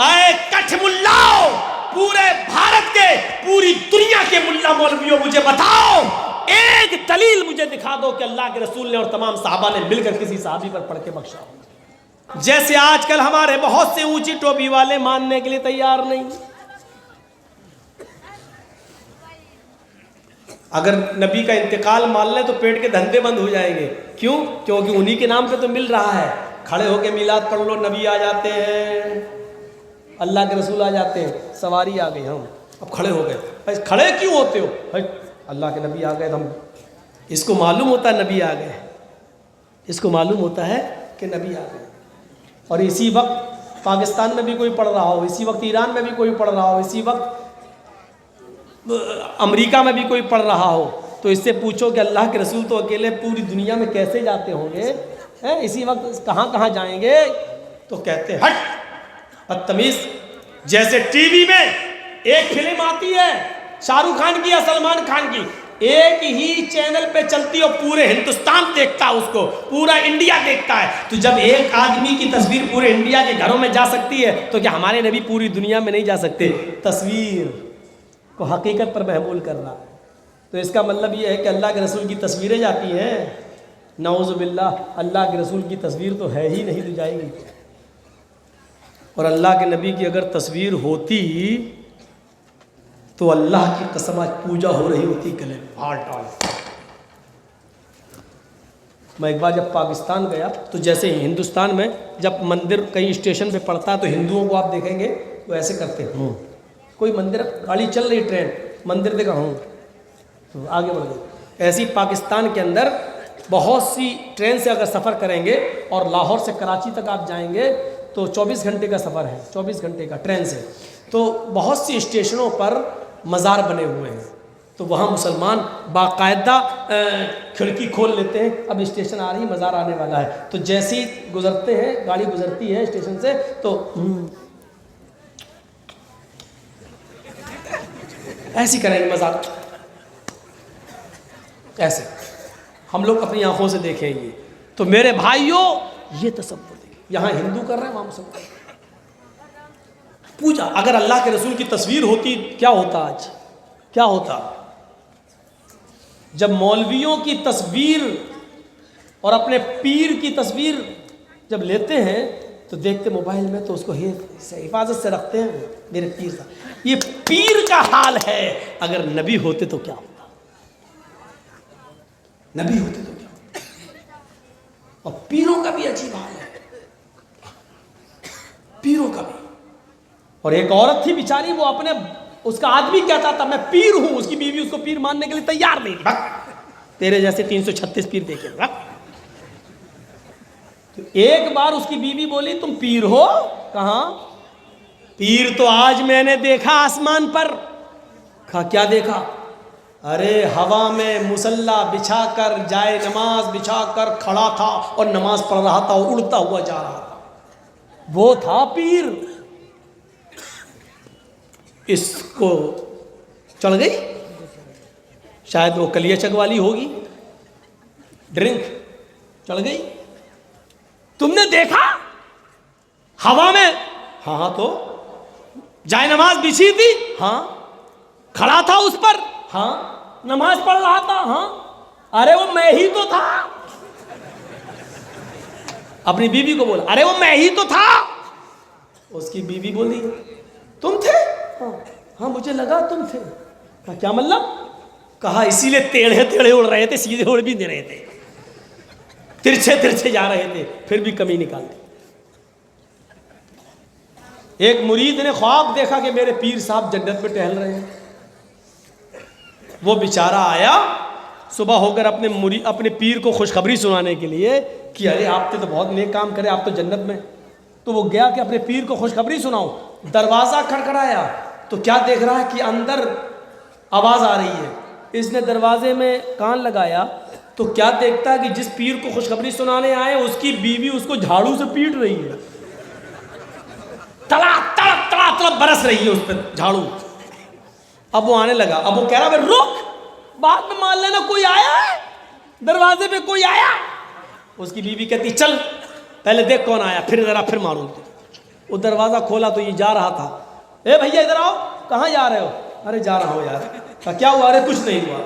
آئے کٹھ ملاؤ پورے بھارت کے پوری دنیا کے ملا مولویوں مجھے بتاؤ ایک دلیل مجھے دکھا دو کہ اللہ کے رسول نے اور تمام صحابہ نے مل کر کسی صحابی پر پڑھ کے بخشا. جیسے آج کل ہمارے بہت سے اونچی ٹوپی والے ماننے کے لیے تیار نہیں. اگر نبی کا انتقال مان لیں تو پیٹ کے دھندے بند ہو جائیں گے. کیوں؟ کیونکہ انہی کے نام پہ تو مل رہا ہے. کھڑے ہو کے میلاد پڑھ لو, نبی آ جاتے ہیں, اللہ کے رسول آ جاتے ہیں, سواری آ گئی, ہم اب کھڑے ہو گئے. کھڑے کیوں ہوتے ہو؟ اللہ کے نبی آ گئے. ہم اس کو معلوم ہوتا ہے نبی آ گئے, اس کو معلوم ہوتا ہے کہ نبی آ گئے. اور اسی وقت پاکستان میں بھی کوئی پڑھ رہا ہو, اسی وقت ایران میں بھی کوئی پڑھ رہا ہو, اسی وقت امریکہ میں بھی کوئی پڑھ رہا ہو, تو اس سے پوچھو کہ اللہ کے رسول تو اکیلے پوری دنیا میں کیسے جاتے ہوں گے, اسی وقت کہاں کہاں جائیں گے. تو کہتے ہٹ بدتمیز. جیسے ٹی وی میں ایک فلم آتی ہے شاہ رخ خان کی یا سلمان خان کی, ایک ہی چینل پہ چلتی ہے, پورے ہندوستان دیکھتا ہے اس کو, پورا انڈیا دیکھتا ہے. تو جب ایک آدمی کی تصویر پورے انڈیا کے گھروں میں جا سکتی ہے تو کیا ہمارے نبی پوری دنیا میں نہیں جا سکتے؟ تصویر کو حقیقت پر محمول کرنا. تو اس کا مطلب یہ ہے کہ اللہ کے رسول کی تصویریں جاتی ہیں. نعوذ باللہ, اللہ کے رسول کی تصویر تو ہے ہی نہیں, تو جائے گی. اور اللہ کے نبی کی اگر تصویر ہوتی تو اللہ کی قسم آج پوجا ہو رہی ہوتی گلے میں ٹال. میں ایک بار جب پاکستان گیا تو جیسے ہندوستان میں جب مندر کہیں اسٹیشن پہ پڑتا ہے تو ہندوؤں کو آپ دیکھیں گے وہ ایسے کرتے ہیں. کوئی مندر گاڑی چل رہی, ٹرین, مندر دیکھا ہوں تو آگے بڑھ گئی. ایسی پاکستان کے اندر بہت سی ٹرین سے اگر سفر کریں گے اور لاہور سے کراچی تک آپ جائیں گے تو 24 گھنٹے کا سفر ہے, 24 گھنٹے کا ٹرین سے. تو بہت سی اسٹیشنوں پر مزار بنے ہوئے ہیں, تو وہاں مسلمان باقاعدہ کھڑکی کھول لیتے ہیں, اب اسٹیشن آ رہی ہے, مزار آنے والا ہے. تو جیسے ہی گزرتے ہیں, گاڑی گزرتی ہے اسٹیشن سے, تو ایسی کریں گے مزار, ایسے ہم لوگ اپنی آنکھوں سے دیکھیں گے. تو میرے بھائیوں یہ تصور دیکھیں, یہاں ہندو کر رہے ہیں, وہاں مسلمان پوجا. اگر اللہ کے رسول کی تصویر ہوتی کیا ہوتا, آج کیا ہوتا؟ جب مولویوں کی تصویر اور اپنے پیر کی تصویر جب لیتے ہیں تو دیکھتے موبائل میں تو اس کو حفاظت سے رکھتے ہیں, میرے پیر کا. یہ پیر کا حال ہے. اگر نبی ہوتے تو کیا ہوتا, نبی ہوتے تو کیا ہوتا. اور پیروں کا بھی عجیب حال ہے, پیروں کا بھی. اور ایک عورت تھی بیچاری, وہ اپنے اس کا آدمی کہتا تھا میں پیر ہوں, اس کی بیوی اس کو پیر ماننے کے لیے تیار نہیں تھی. تیرے جیسے 336 پیر دیکھے. تو ایک بار اس کی بیوی بولی تم پیر ہو؟ کہاں پیر تو آج میں نے دیکھا آسمان پر. کہا کیا دیکھا؟ ارے ہوا میں مصلی بچھا کر, جائے نماز بچھا کر کھڑا تھا اور نماز پڑھ رہا تھا, اور اڑتا ہوا جا رہا تھا. وہ تھا پیر. اس کو چڑھ گئی, شاید وہ کلیہ چک والی ہوگی, ڈرنک چڑھ گئی. تم نے دیکھا ہوا میں؟ ہاں تو جائے نماز بچھی تھی, ہاں کھڑا تھا اس پر, ہاں نماز پڑھ رہا تھا, ہاں. ارے وہ میں ہی تو تھا. اپنی بیوی کو بولا ارے وہ میں ہی تو تھا. اس کی بیوی بولی تم تھے؟ ہاں مجھے لگا تم تھے. کہا کیا مطلب؟ کہا اسی لیے ٹیڑھے ٹیڑھے اڑ رہے تھے, سیدھے اڑ بھی نہیں رہے تھے, ترچھے ترچھے جا رہے تھے, پھر بھی کمی نکالتے. ایک مرید نے خواب دیکھا کہ میرے پیر صاحب جنت میں ٹہل رہے ہیں. وہ بیچارہ آیا صبح ہو کر اپنے پیر کو خوشخبری سنانے کے لیے کہ ارے آپ نے تو بہت نیک کام کرے, آپ تو جنت میں. تو وہ گیا کہ اپنے پیر کو خوشخبری سناؤں. دروازہ کھڑکھڑایا تو کیا دیکھ رہا ہے کہ اندر آواز آ رہی ہے. اس نے دروازے میں کان لگایا تو کیا دیکھتا ہے کہ جس پیر کو خوشخبری سنانے آئے اس کی بیوی اس کو جھاڑو سے پیٹ رہی ہے, تڑا تڑا تڑا تڑا برس رہی ہے اس پہ جھاڑو. اب وہ آنے لگا, اب وہ کہہ رہا رک, بعد میں مان لینا کوئی آیا ہے, دروازے پہ کوئی آیا. اس کی بیوی کہتی چل پہلے دیکھ کون آیا, پھر ذرا پھر ماروں. وہ دروازہ کھولا تو یہ جا رہا تھا. اے بھیا ادھر آؤ. کہاں جا رہے ہو؟ ارے جا رہا ہوں یار. کہا کیا ہوا؟ ارے کچھ نہیں ہوا.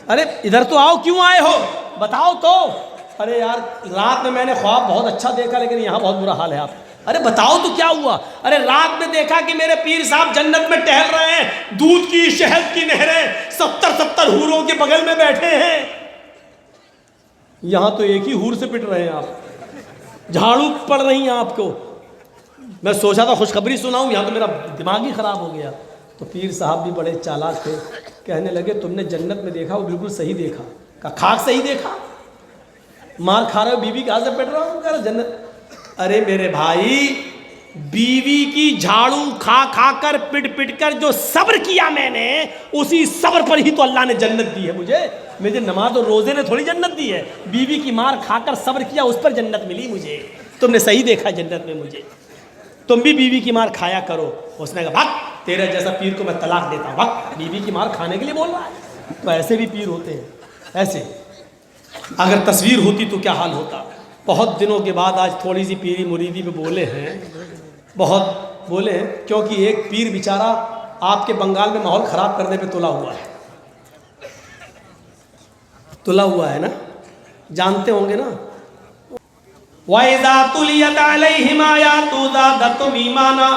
ارے ادھر تو آؤ, کیوں آئے ہو بتاؤ تو. ارے یار رات میں نے خواب بہت اچھا دیکھا لیکن یہاں بہت برا حال ہے آپ. ارے بتاؤ تو کیا ہوا؟ ارے رات میں دیکھا کہ میرے پیر صاحب جنت میں ٹہل رہے ہیں, دودھ کی شہد کی نہریں, 70 حوروں کے بغل میں بیٹھے ہیں. یہاں تو ایک ہی حور سے پٹ رہے ہیں آپ, جھاڑو پڑ رہی ہیں آپ کو. میں سوچا تھا خوشخبری سناؤں, یہاں تو میرا دماغ ہی خراب ہو گیا. تو پیر صاحب بھی بڑے چالاک تھے, کہنے لگے تم نے جنت میں دیکھا, وہ بالکل صحیح دیکھا. کہا خاک صحیح دیکھا؟ مار کھا رہے ہو, بیوی کہاں سے پٹ رہا ہوں؟ کہہ رہا جنت. ارے میرے بھائی, بیوی کی جھاڑو کھا کھا کر پٹ پٹ کر جو صبر کیا میں نے, اسی صبر پر ہی تو اللہ نے جنت دی ہے مجھے. مجھے نماز اور روزے نے تھوڑی جنت دی ہے, بیوی کی مار کھا کر صبر کیا اس پر جنت ملی مجھے. تم نے صحیح دیکھا جنت میں مجھے. تم بھی بیوی کی مار کھایا کرو. اس نے کہا بھاگ, تیرے جیسا پیر کو میں طلاق دیتا ہوں. بھاگ, بیوی کی مار کھانے کے لیے بول رہا ہے. تو ایسے بھی پیر ہوتے ہیں. ایسے اگر تصویر ہوتی تو کیا حال ہوتا. بہت دنوں کے بعد آج تھوڑی سی پیری مریدی پہ بولے ہیں, بہت بولے ہیں, کیونکہ ایک پیر بیچارہ آپ کے بنگال میں ماحول خراب کرنے پہ تلا ہوا ہے. تلا ہوا ہے نا, جانتے ہوں گے نا. وَإِذَا تُلِيَتْ عَلَيْهِمْ آيَاتُهُ زَادَتْهُمْ إِيمَانًا.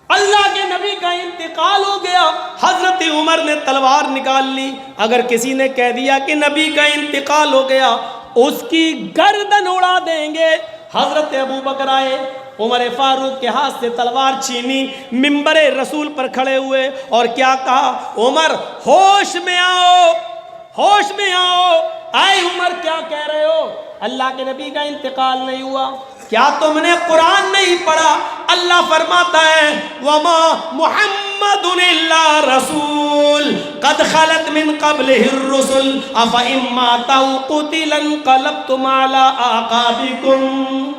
اللہ کے نبی کا انتقال ہو گیا, حضرت عمر نے تلوار نکال لی. اگر کسی نے کہہ دیا کہ نبی کا انتقال ہو گیا, اس کی گردن اڑا دیں گے. حضرت ابو بکر آئے, عمر فاروق کے ہاتھ سے تلوار چھینی, منبر رسول پر کھڑے ہوئے اور کیا کہا, عمر ہوش میں آؤ, ہوش میں آؤ. اے عمر کیا کہہ رہے ہو؟ اللہ کے نبی کا انتقال نہیں ہوا. کیا تم نے قرآن نہیں پڑھا؟ اللہ فرماتا ہے وَمَا مُحَمَّدٌ إِلَّا رَسُولٌ قَدْ خَلَتْ مِنْ قَبْلِهِ الرُّسُلُ أَفَإِن مَّاتَ أَوْ قُتِلَ انقلبتم عَلَىٰ أَعْقَابِكُمْ.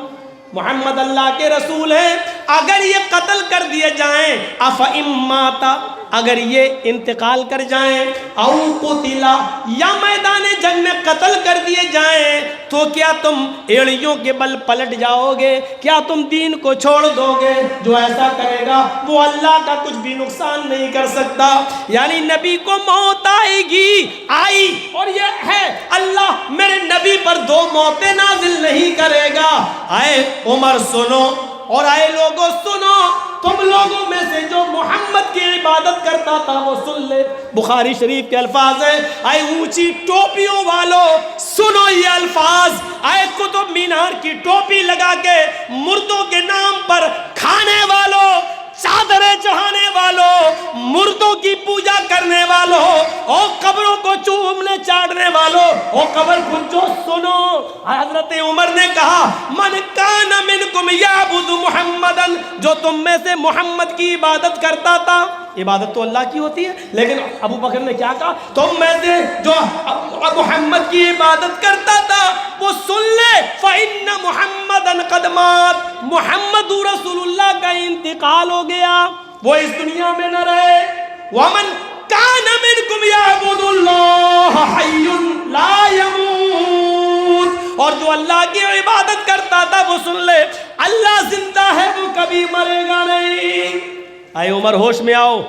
محمد اللہ کے رسول ہیں, اگر یہ قتل کر دیے جائیں, أَفَإِن مَّاتَ, اگر یہ انتقال کر جائیں, او قتلا, یا میدان جنگ میں قتل کر دیے جائیں, تو کیا تم ایڑیوں کے بل پلٹ جاؤ گے؟ کیا تم دین کو چھوڑ دو گے؟ جو ایسا کرے گا وہ اللہ کا کچھ بھی نقصان نہیں کر سکتا. یعنی نبی کو موت آئے گی, آئی, اور یہ ہے اللہ میرے نبی پر 2 موتیں نازل نہیں کرے گا. اے عمر سنو, اور اے لوگوں سنو, تم لوگوں میں سے جو محمد کی عبادت کرتا تھا وہ سن لے. بخاری شریف کے الفاظ ہیں, اے اونچی ٹوپیوں والو سنو یہ الفاظ. اے قطب مینار کی ٹوپی لگا کے مردوں کے نام پر کھانے والوں, چادریں چڑھانے والوں, مردوں کی پوجا کرنے والوں, اور قبروں کو چومنے چاٹنے والوں, اور قبر پنچو سنو. حضرت عمر نے کہا من کان منکم یعبد محمدن, جو تم میں سے محمد کی عبادت کرتا تھا. عبادت تو اللہ کی ہوتی ہے, لیکن ابو بکر نے کیا کہا, تم میں سے جو محمد کی عبادت کرتا تھا وہ سن لے, فإن محمدن قد مات, محمد رسول اللہ کا انتقال ہو گیا, وہ اس دنیا میں نہ رہے. ومن کان منکم یعبد اللہ حی لا یموت, اور جو اللہ کی عبادت کرتا تھا وہ سن لے اللہ زندہ ہے, وہ کبھی مرے گا نہیں. اے عمر ہوش میں آؤ,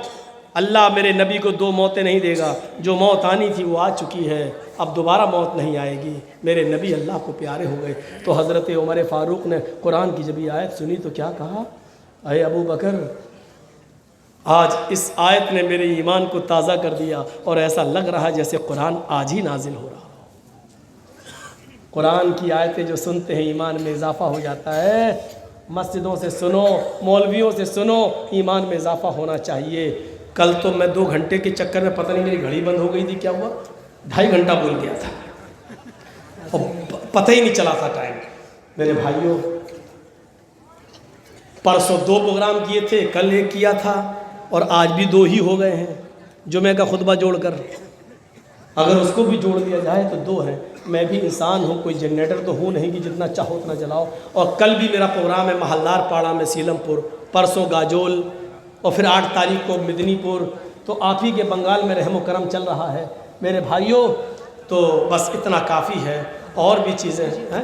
اللہ میرے نبی کو 2 موتیں نہیں دے گا. جو موت آنی تھی وہ آ چکی ہے, اب دوبارہ موت نہیں آئے گی. میرے نبی اللہ کو پیارے ہو گئے. تو حضرت عمر فاروق نے قرآن کی جب یہ آیت سنی تو کیا کہا, اے ابو بکر, آج اس آیت نے میرے ایمان کو تازہ کر دیا, اور ایسا لگ رہا جیسے قرآن آج ہی نازل ہو رہا. قرآن کی آیتیں جو سنتے ہیں ایمان میں اضافہ ہو جاتا ہے. مسجدوں سے سنو, مولویوں سے سنو, ایمان میں اضافہ ہونا چاہیے. کل تو میں 2 گھنٹے کے چکر میں پتہ نہیں میری گھڑی بند ہو گئی تھی, کیا ہوا, 2.5 گھنٹہ بول گیا تھا, اور پتہ ہی نہیں چلا تھا ٹائم. میرے بھائیوں, پرسوں 2 پروگرام کیے تھے, کل 1 کیا تھا, اور آج بھی 2 ہی ہو گئے ہیں. جمعہ کا خطبہ جوڑ کر, اگر اس کو بھی جوڑ لیا جائے تو 2 ہیں. میں بھی انسان ہوں, کوئی جنریٹر تو ہوں نہیں کہ جتنا چاہو اتنا چلاؤ. اور کل بھی میرا پروگرام ہے محلدار پاڑا میں سیلم پور, پرسوں گاجول, اور پھر 8 تاریخ کو مدنی پور. تو آپ ہی کے بنگال میں رحم و کرم چل رہا ہے میرے بھائیوں. تو بس اتنا کافی ہے, اور بھی چیزیں ہیں.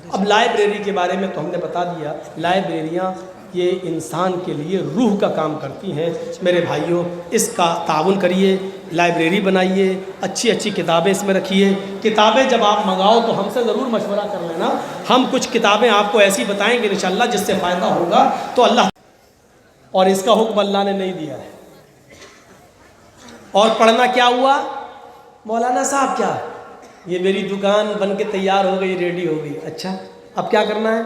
اب لائبریری کے بارے میں تو ہم نے بتا دیا، لائبریریاں یہ انسان کے لیے روح کا کام کرتی ہیں۔ میرے بھائیوں، اس کا تعاون کریے، لائبریری بنائیے، اچھی اچھی کتابیں اس میں رکھیے۔ کتابیں جب آپ منگاؤ تو ہم سے ضرور مشورہ کر لینا، ہم کچھ کتابیں آپ کو ایسی بتائیں گے انشاءاللہ جس سے فائدہ ہوگا تو اللہ، اور اس کا حکم اللہ نے نہیں دیا ہے۔ اور پڑھنا کیا ہوا؟ مولانا صاحب کیا یہ میری دکان بن کے تیار ہو گئی، ریڈی ہو گئی، اچھا اب کیا کرنا ہے؟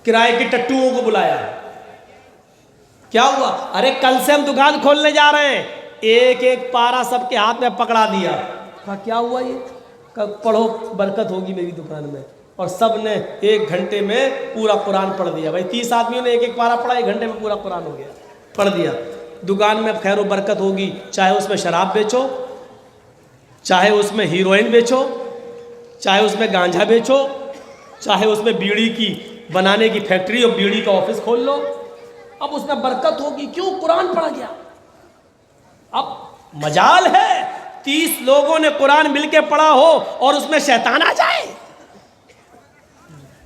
کرائے کے ٹٹوؤں کو بلایا، کیا ہوا؟ ارے کل سے ہم دکان کھولنے جا رہے ہیں، ایک ایک پارا سب کے ہاتھ میں پکڑا دیا، کہا کیا ہوا یہ؟ پڑھو برکت ہوگی میری دکان میں، اور سب نے 1 گھنٹے میں پورا قرآن پڑھ دیا۔ بھائی 30 آدمیوں نے ایک ایک پارا پڑھا، 1 گھنٹے میں پورا قرآن ہو گیا، پڑھ دیا۔ دکان میں خیر و برکت ہوگی، چاہے اس میں شراب بیچو، چاہے اس میں ہیروئن بیچو، چاہے اس میں گانجا بیچو، چاہے اس میں بیڑی کی بنانے کی فیکٹری اور بیڑی کا آفس کھول لو، اب اس میں برکت ہوگی۔ کیوں؟ قرآن پڑھا گیا۔ اب مجال ہے 30 لوگوں نے قرآن مل کے پڑھا ہو اور اس میں شیطان آ جائے،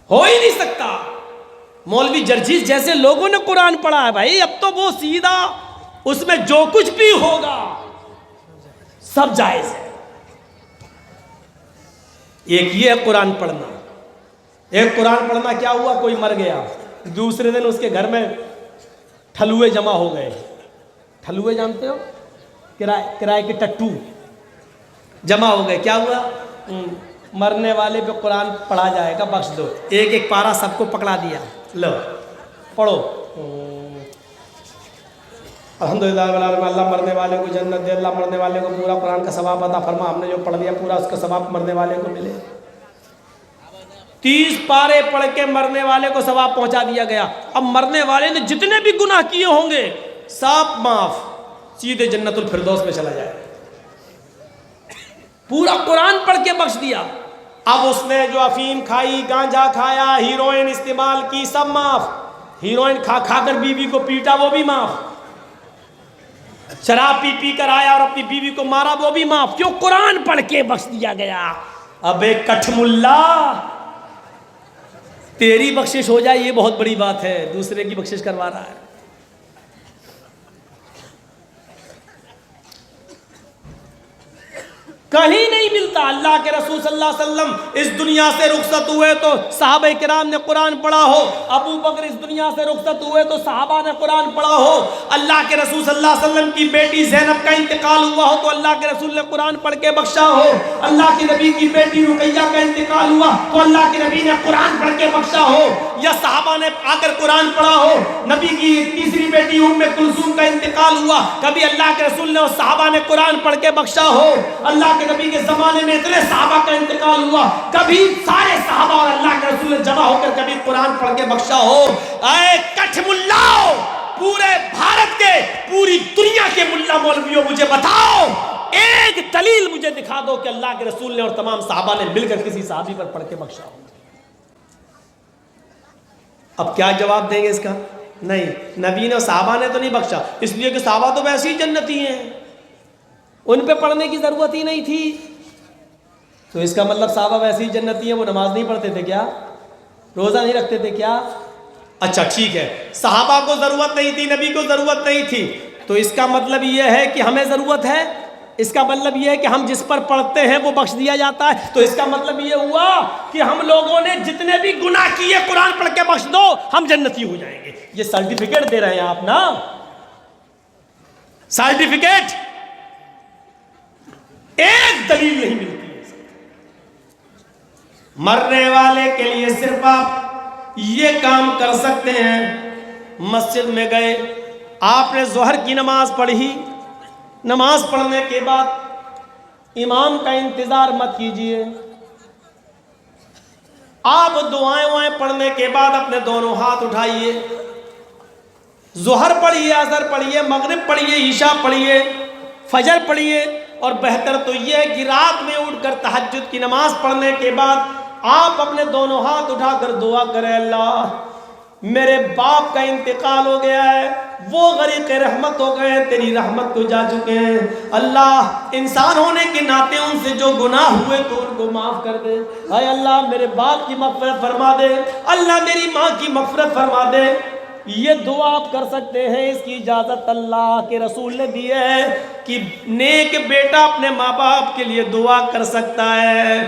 ہو ہی نہیں سکتا۔ مولوی جرجیز جیسے لوگوں نے قرآن پڑھا ہے بھائی، اب تو وہ سیدھا اس میں جو کچھ بھی ہوگا سب جائز ہے۔ ایک یہ ہے قرآن پڑھنا، ایک قرآن پڑھنا کیا ہوا؟ کوئی مر گیا، دوسرے دن اس کے گھر میں ٹھلوے جمع ہو گئے۔ ٹھلوے جانتے ہو؟ کرائے کے ٹٹو جمع ہو گئے، کیا ہوا؟ مرنے والے پہ قرآن پڑھا جائے گا، بخش دو، ایک ایک پارا سب کو پکڑا دیا، لو پڑھو۔ الحمدللہ اللہ مرنے والے کو جنت دے، اللہ مرنے والے کو پورا قرآن کا ثواب عطا فرما، ہم نے جو پڑھ دیا پورا اس کا ثواب مرنے والے کو ملے۔ 30 پارے پڑھ کے مرنے والے کو ثواب پہنچا دیا گیا۔ اب مرنے والے نے جتنے بھی گناہ کیے ہوں گے سب معاف، سیدھے جنت الفردوس میں چلا جائے، پورا قرآن پڑھ کے بخش دیا۔ اب اس نے جو افیم کھائی، گانجا کھایا، ہیروئن استعمال کی، سب معاف۔ ہیروئن کھا کھا کر بیوی کو پیٹا، وہ بھی معاف۔ شراب پی پی کر آیا اور اپنی بیوی کو مارا، وہ بھی معاف۔ کیوں؟ قرآن پڑھ کے بخش دیا گیا۔ اب ایک کٹھ ملا تیری بخشش ہو جائے یہ بہت بڑی بات ہے، دوسرے کی بخشش کروا رہا ہے۔ کہیں نہیں ملتا۔ اللہ کے رسول صلی اللہ علیہ وسلم اس دنیا سے رخصت ہوئے تو صحابہ کرام نے قرآن پڑھا ہو، ابو بکر اس دنیا سے رخصت ہوئے تو صحابہ نے قرآن پڑھا ہو، اللہ کے رسول صلی اللہ علیہ وسلم کی بیٹی زینب کا انتقال ہوا ہو تو اللہ کے رسول نے قرآن پڑھ کے بخشا ہو، اللہ کے نبی کی بیٹی رقیہ کا انتقال ہوا تو اللہ کے نبی نے قرآن پڑھ کے بخشا ہو، یا صحابہ نے آ کر قرآن پڑھا ہو۔ نبی کی تیسری بیٹی ام کلثوم کا انتقال ہوا، کبھی اللہ کے رسول نے اور صحابہ نے قرآن پڑھ کے بخشا ہو۔ اللہ کے نبی کے زمانے میں اتنے صحابہ کا انتقال ہوا، کبھی سارے صحابہ اور اللہ کے رسول نے جمع ہو کر کبھی قرآن پڑھ کے بخشا ہو۔ اے کٹھ ملاؤ، پورے بھارت کے، پوری دنیا کے ملا مولویوں، مجھے بتاؤ ایک دلیل مجھے دکھا دو کہ اللہ کے رسول نے اور تمام صحابہ نے مل کر کسی صحابی پر پڑھ کے بخشا ہو۔ اب کیا جواب دیں گے اس کا؟ نہیں، نبی نے اور صحابہ نے تو نہیں بخشا، اس لیے کہ صحابہ تو ویسے ہی جنتی ہیں، ان پہ پڑھنے کی ضرورت ہی نہیں تھی۔ تو اس کا مطلب صحابہ ویسے ہی جنتی ہیں، وہ نماز نہیں پڑھتے تھے کیا؟ روزہ نہیں رکھتے تھے کیا؟ اچھا ٹھیک ہے، صحابہ کو ضرورت نہیں تھی، نبی کو ضرورت نہیں تھی، تو اس کا مطلب یہ ہے کہ ہمیں ضرورت ہے؟ اس کا مطلب یہ ہے کہ ہم جس پر پڑھتے ہیں وہ بخش دیا جاتا ہے، تو اس کا مطلب یہ ہوا کہ ہم لوگوں نے جتنے بھی گناہ کیے قرآن پڑھ کے بخش دو ہم جنتی ہو جائیں گے۔ یہ سرٹیفکیٹ دے رہے ہیں آپ نا، سرٹیفکیٹ، ایک دلیل نہیں ملتی ہے۔ مرنے والے کے لیے صرف آپ یہ کام کر سکتے ہیں، مسجد میں گئے، آپ نے ظہر کی نماز پڑھی، نماز پڑھنے کے بعد امام کا انتظار مت کیجئے، آپ دعائیں پڑھنے کے بعد اپنے دونوں ہاتھ اٹھائیے، ظہر پڑھیے، عصر پڑھیے، مغرب پڑھیے، عشاء پڑھیے، فجر پڑھیے، اور بہتر تو یہ ہے کہ رات میں اٹھ کر تہجد کی نماز پڑھنے کے بعد آپ اپنے دونوں ہاتھ اٹھا کر دعا کریں، اللہ میرے باپ کا انتقال ہو گیا ہے، وہ غریق رحمت ہو گئے ہیں، تیری رحمت کو جا چکے ہیں۔ اللہ انسان ہونے کے ناطے ان سے جو گناہ ہوئے تو ان کو معاف کر دے۔ اے اللہ میرے باپ کی مغفرت فرما دے، اللہ میری ماں کی مغفرت فرما دے۔ یہ دعا آپ کر سکتے ہیں، اس کی اجازت اللہ کے رسول نے دی ہے کہ نیک بیٹا اپنے ماں باپ کے لیے دعا کر سکتا ہے،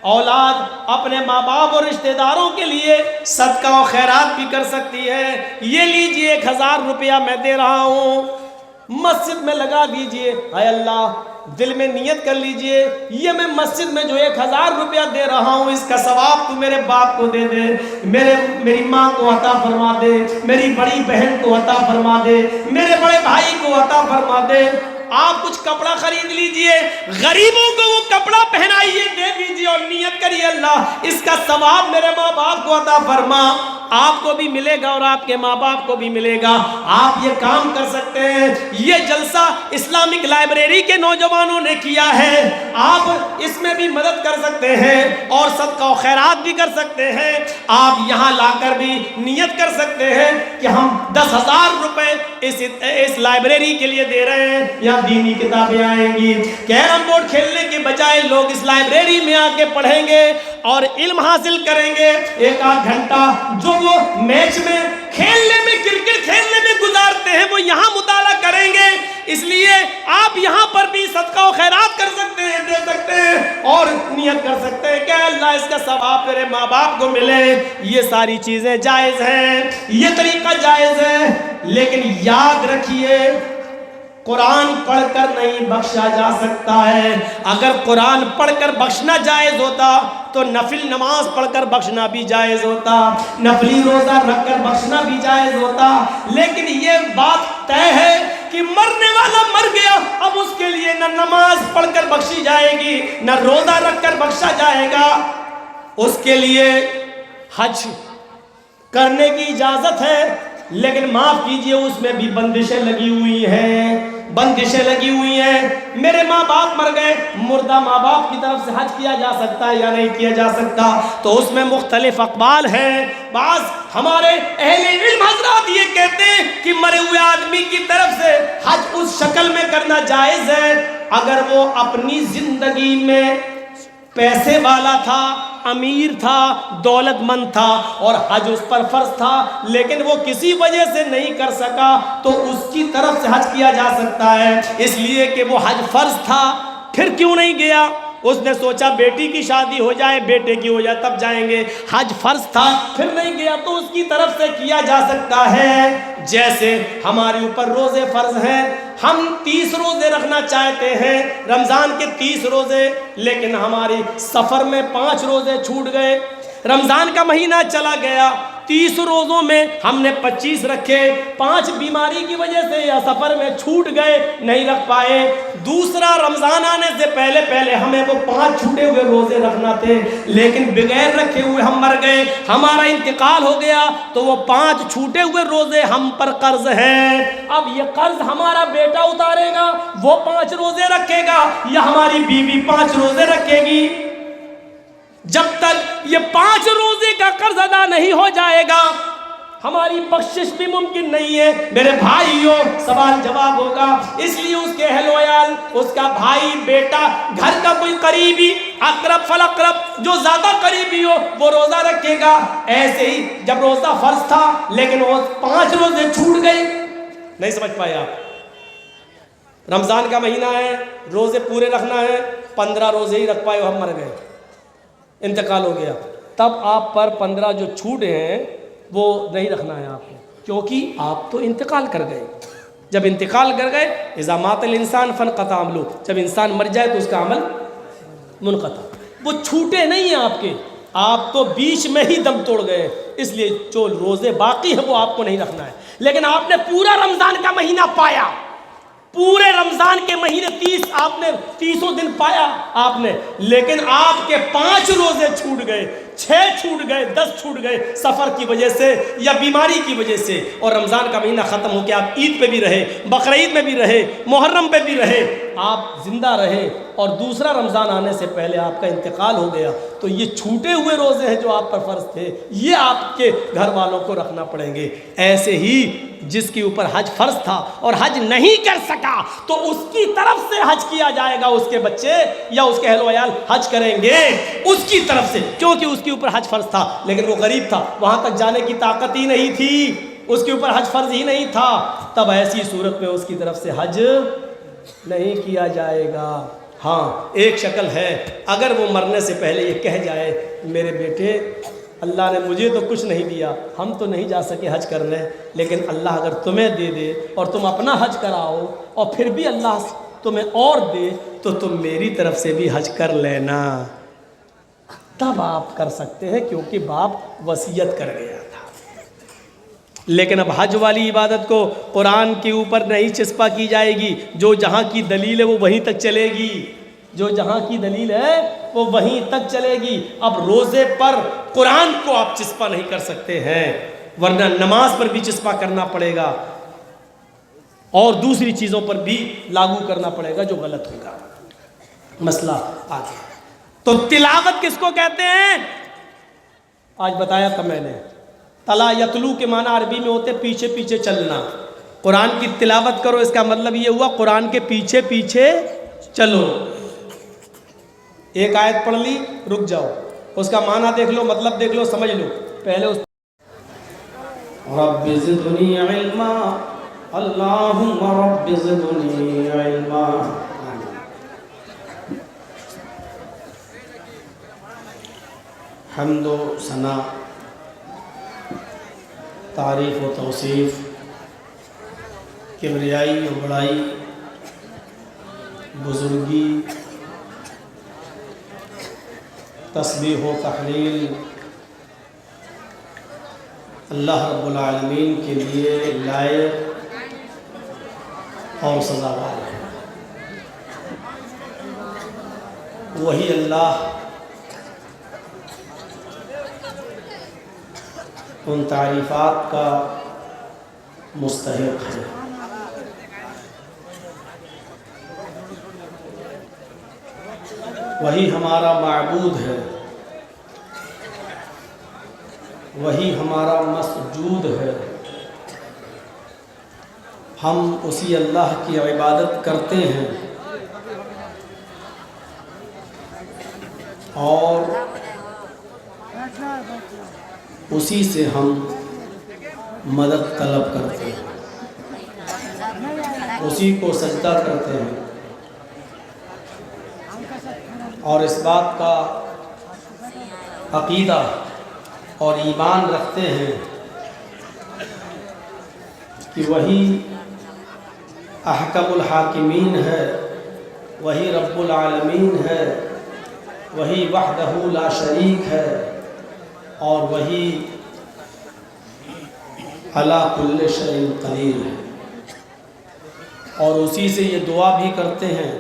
اولاد اپنے ماں باپ اور رشتہ داروں کے لیے صدقہ و خیرات بھی کر سکتی ہے۔ یہ لیجئے 1000 روپیہ میں دے رہا ہوں، مسجد میں لگا دیجئے۔ اے اللہ دل میں نیت کر لیجئے، یہ میں مسجد میں جو 1000 روپیہ دے رہا ہوں، اس کا ثواب تو میرے باپ کو دے دے، میری ماں کو عطا فرما دے، میری بڑی بہن کو عطا فرما دے، میرے بڑے بھائی کو عطا فرما دے۔ آپ کچھ کپڑا خرید لیجئے، غریبوں کو وہ کپڑا پہنائیے، دے دیجئے اور نیت کریے اللہ اس کا ثواب میرے ماں باپ کو عطا فرما۔ آپ کو بھی ملے گا اور آپ کے ماں باپ کو بھی ملے گا۔ آپ یہ کام کر سکتے ہیں۔ یہ جلسہ اسلامک لائبریری کے نوجوانوں نے کیا ہے، آپ اس میں بھی مدد کر سکتے ہیں اور صدقہ و خیرات بھی کر سکتے ہیں۔ آپ یہاں لا کر بھی نیت کر سکتے ہیں کہ ہم 10,000 روپے اس لائبریری کے لیے دے رہے ہیں، یہاں دینی کتابیں آئیں گی، کیرم بورڈ کھیلنے کے بجائے لوگ اس لائبریری میں آ کے پڑھیں گے اور علم حاصل کریں گے۔ 1 گھنٹہ جو وہ میچ میں کھیلنے میں، کرکٹ کھیلنے میں گزارتے ہیں، وہ یہاں مطالعہ کریں گے۔ اس لیے آپ یہاں پر بھی صدقہ و خیرات کر سکتے ہیں، دے سکتے ہیں اور نیت کر سکتے ہیں کہ اللہ اس کا ثواب میرے ماں باپ کو ملے۔ یہ ساری چیزیں جائز ہیں، یہ طریقہ جائز ہے، لیکن یاد رکھیے قرآن پڑھ کر نہیں بخشا جا سکتا ہے۔ اگر قرآن پڑھ کر بخشنا جائز ہوتا تو نفل نماز پڑھ کر بخشنا بھی جائز ہوتا، نفلی روزہ رکھ کر بخشنا بھی جائز ہوتا، لیکن یہ بات طے ہے کہ مرنے والا مر گیا، اب اس کے لیے نہ نماز پڑھ کر بخشی جائے گی، نہ روزہ رکھ کر بخشا جائے گا۔ اس کے لیے حج کرنے کی اجازت ہے، لیکن معاف کیجئے اس میں بھی بندشیں لگی ہوئی ہیں، بندشیں لگی ہوئی ہیں۔ میرے ماں باپ مر گئے، مردہ ماں باپ کی طرف سے حج کیا جا سکتا ہے یا نہیں کیا جا سکتا، تو اس میں مختلف اقوال ہیں۔ بعض ہمارے اہل علم حضرات یہ کہتے ہیں کہ مرے ہوئے آدمی کی طرف سے حج اس شکل میں کرنا جائز ہے اگر وہ اپنی زندگی میں پیسے والا تھا، امیر تھا، دولت مند تھا اور حج اس پر فرض تھا، لیکن وہ کسی وجہ سے نہیں کر سکا تو اس کی طرف سے حج کیا جا سکتا ہے، اس لیے کہ وہ حج فرض تھا۔ پھر کیوں نہیں گیا؟ اس نے سوچا بیٹی کی شادی ہو جائے، بیٹے کی ہو جائے تب جائیں گے، حج فرض تھا پھر نہیں گیا تو اس کی طرف سے کیا جا سکتا ہے۔ جیسے ہمارے اوپر روزے فرض ہیں، ہم 30 روزے رکھنا چاہتے ہیں، رمضان کے 30 روزے، لیکن ہماری سفر میں 5 روزے چھوٹ گئے، رمضان کا مہینہ چلا گیا، 30 روزوں میں ہم نے 25 رکھے، 5 بیماری کی وجہ سے یا سفر میں چھوٹ گئے، نہیں رکھ پائے، دوسرا رمضان آنے سے پہلے ہمیں وہ 5 چھوٹے ہوئے روزے رکھنا تھے، لیکن بغیر رکھے ہوئے ہم مر گئے، ہمارا انتقال ہو گیا تو وہ 5 چھوٹے ہوئے روزے ہم پر قرض ہیں۔ اب یہ قرض ہمارا بیٹا اتارے گا، وہ 5 روزے رکھے گا، یا ہماری بیوی 5 روزے رکھے گی؟ جب تک یہ 5 روزے کا قرض ادا نہیں ہو جائے گا ہماری بخشش بھی ممکن نہیں ہے۔ میرے بھائیوں سوال جواب ہوگا، اس لیے اس کے اہل و عیال، اس کا بھائی، بیٹا، گھر کا کوئی قریبی، اقرب فالاقرب، جو زیادہ قریبی ہو وہ روزہ رکھے گا۔ ایسے ہی جب روزہ فرض تھا لیکن وہ 5 روزے چھوٹ گئے، نہیں سمجھ پائے آپ؟ رمضان کا مہینہ ہے، روزے پورے رکھنا ہے، 15 روزے ہی رکھ پائے، ہم مر گئے، انتقال ہو گیا، تب آپ پر 15 جو چھوٹے ہیں وہ نہیں رکھنا ہے آپ کو، کیونکہ آپ تو انتقال کر گئے۔ جب انتقال کر گئے، اذا مات الانسان فانقطع عملہ، جب انسان مر جائے تو اس کا عمل منقطع، وہ چھوٹے نہیں ہیں آپ کے، آپ تو بیچ میں ہی دم توڑ گئے، اس لیے جو روزے باقی ہیں وہ آپ کو نہیں رکھنا ہے۔ لیکن آپ نے پورا رمضان کا مہینہ پایا، پورے رمضان کے مہینے 30 آپ نے 30 دن پایا آپ نے، لیکن آپ کے 5 روزے چھوٹ گئے، 6 چھوٹ گئے، 10 چھوٹ گئے سفر کی وجہ سے یا بیماری کی وجہ سے، اور رمضان کا مہینہ ختم ہو کے آپ عید پہ بھی رہے، بقرعید میں بھی رہے، محرم پہ بھی رہے، آپ زندہ رہے اور دوسرا رمضان آنے سے پہلے آپ کا انتقال ہو گیا تو یہ چھوٹے ہوئے روزے ہیں جو آپ پر فرض تھے یہ آپ کے گھر والوں کو رکھنا پڑیں گے۔ ایسے ہی جس کے اوپر حج فرض تھا اور حج نہیں کر سکا تو اس کی طرف سے حج کیا جائے گا، اس کے بچے یا اس کے اہل و عیال حج کریں گے اس کی طرف سے، کیونکہ اس کے اوپر حج فرض تھا لیکن وہ غریب تھا، وہاں تک جانے کی طاقت ہی نہیں تھی، اس کے اوپر حج فرض ہی نہیں تھا، تب ایسی صورت میں اس کی طرف سے حج نہیں کیا جائے گا۔ ہاں ایک شکل ہے، اگر وہ مرنے سے پہلے یہ کہہ جائے میرے بیٹے اللہ نے مجھے تو کچھ نہیں دیا، ہم تو نہیں جا سکے حج کرنے، لیکن اللہ اگر تمہیں دے دے اور تم اپنا حج کراؤ اور پھر بھی اللہ تمہیں اور دے تو تم میری طرف سے بھی حج کر لینا، تب آپ کر سکتے ہیں، کیونکہ باپ وصیت کر گیا تھا۔ لیکن اب حج والی عبادت کو قرآن کے اوپر نہیں چسپا کی جائے گی، جو جہاں کی دلیل ہے وہ وہیں تک چلے گی، جو جہاں کی دلیل ہے وہ وہیں تک چلے گی۔ اب روزے پر قرآن کو آپ چسپا نہیں کر سکتے ہیں، ورنہ نماز پر بھی چسپا کرنا پڑے گا اور دوسری چیزوں پر بھی لاگو کرنا پڑے گا جو غلط ہوگا۔ مسئلہ آگے تو تلاوت کس کو کہتے ہیں؟ آج بتایا تھا میں نے، تلا یتلو کے معنی عربی میں ہوتے پیچھے پیچھے چلنا، قرآن کی تلاوت کرو اس کا مطلب یہ ہوا قرآن کے پیچھے پیچھے چلو۔ ایک آیت پڑھ لی رک جاؤ، اس کا معنی دیکھ لو، مطلب دیکھ لو، سمجھ لو، پہلے اس رب زدنی علما، اللہم رب زدنی علما۔ حمد و ثنا، تعریف و توصیف، کبریائی و بڑائی، بزرگی، تسبیح و تحلیل اللہ رب العالمین کے لیے لائق اور سزاوار ہے۔ وہی اللہ ان تعریفات کا مستحق ہے۔ وہی ہمارا معبود ہے، وہی ہمارا مسجود ہے، ہم اسی اللہ کی عبادت کرتے ہیں اور اسی سے ہم مدد طلب کرتے ہیں، اسی کو سجدہ کرتے ہیں اور اس بات کا عقیدہ اور ایمان رکھتے ہیں کہ وہی احکم الحاکمین ہے، وہی رب العالمین ہے، وہی وحدہ لا شریک ہے اور وہی علی کل شیء قدیر ہے۔ اور اسی سے یہ دعا بھی کرتے ہیں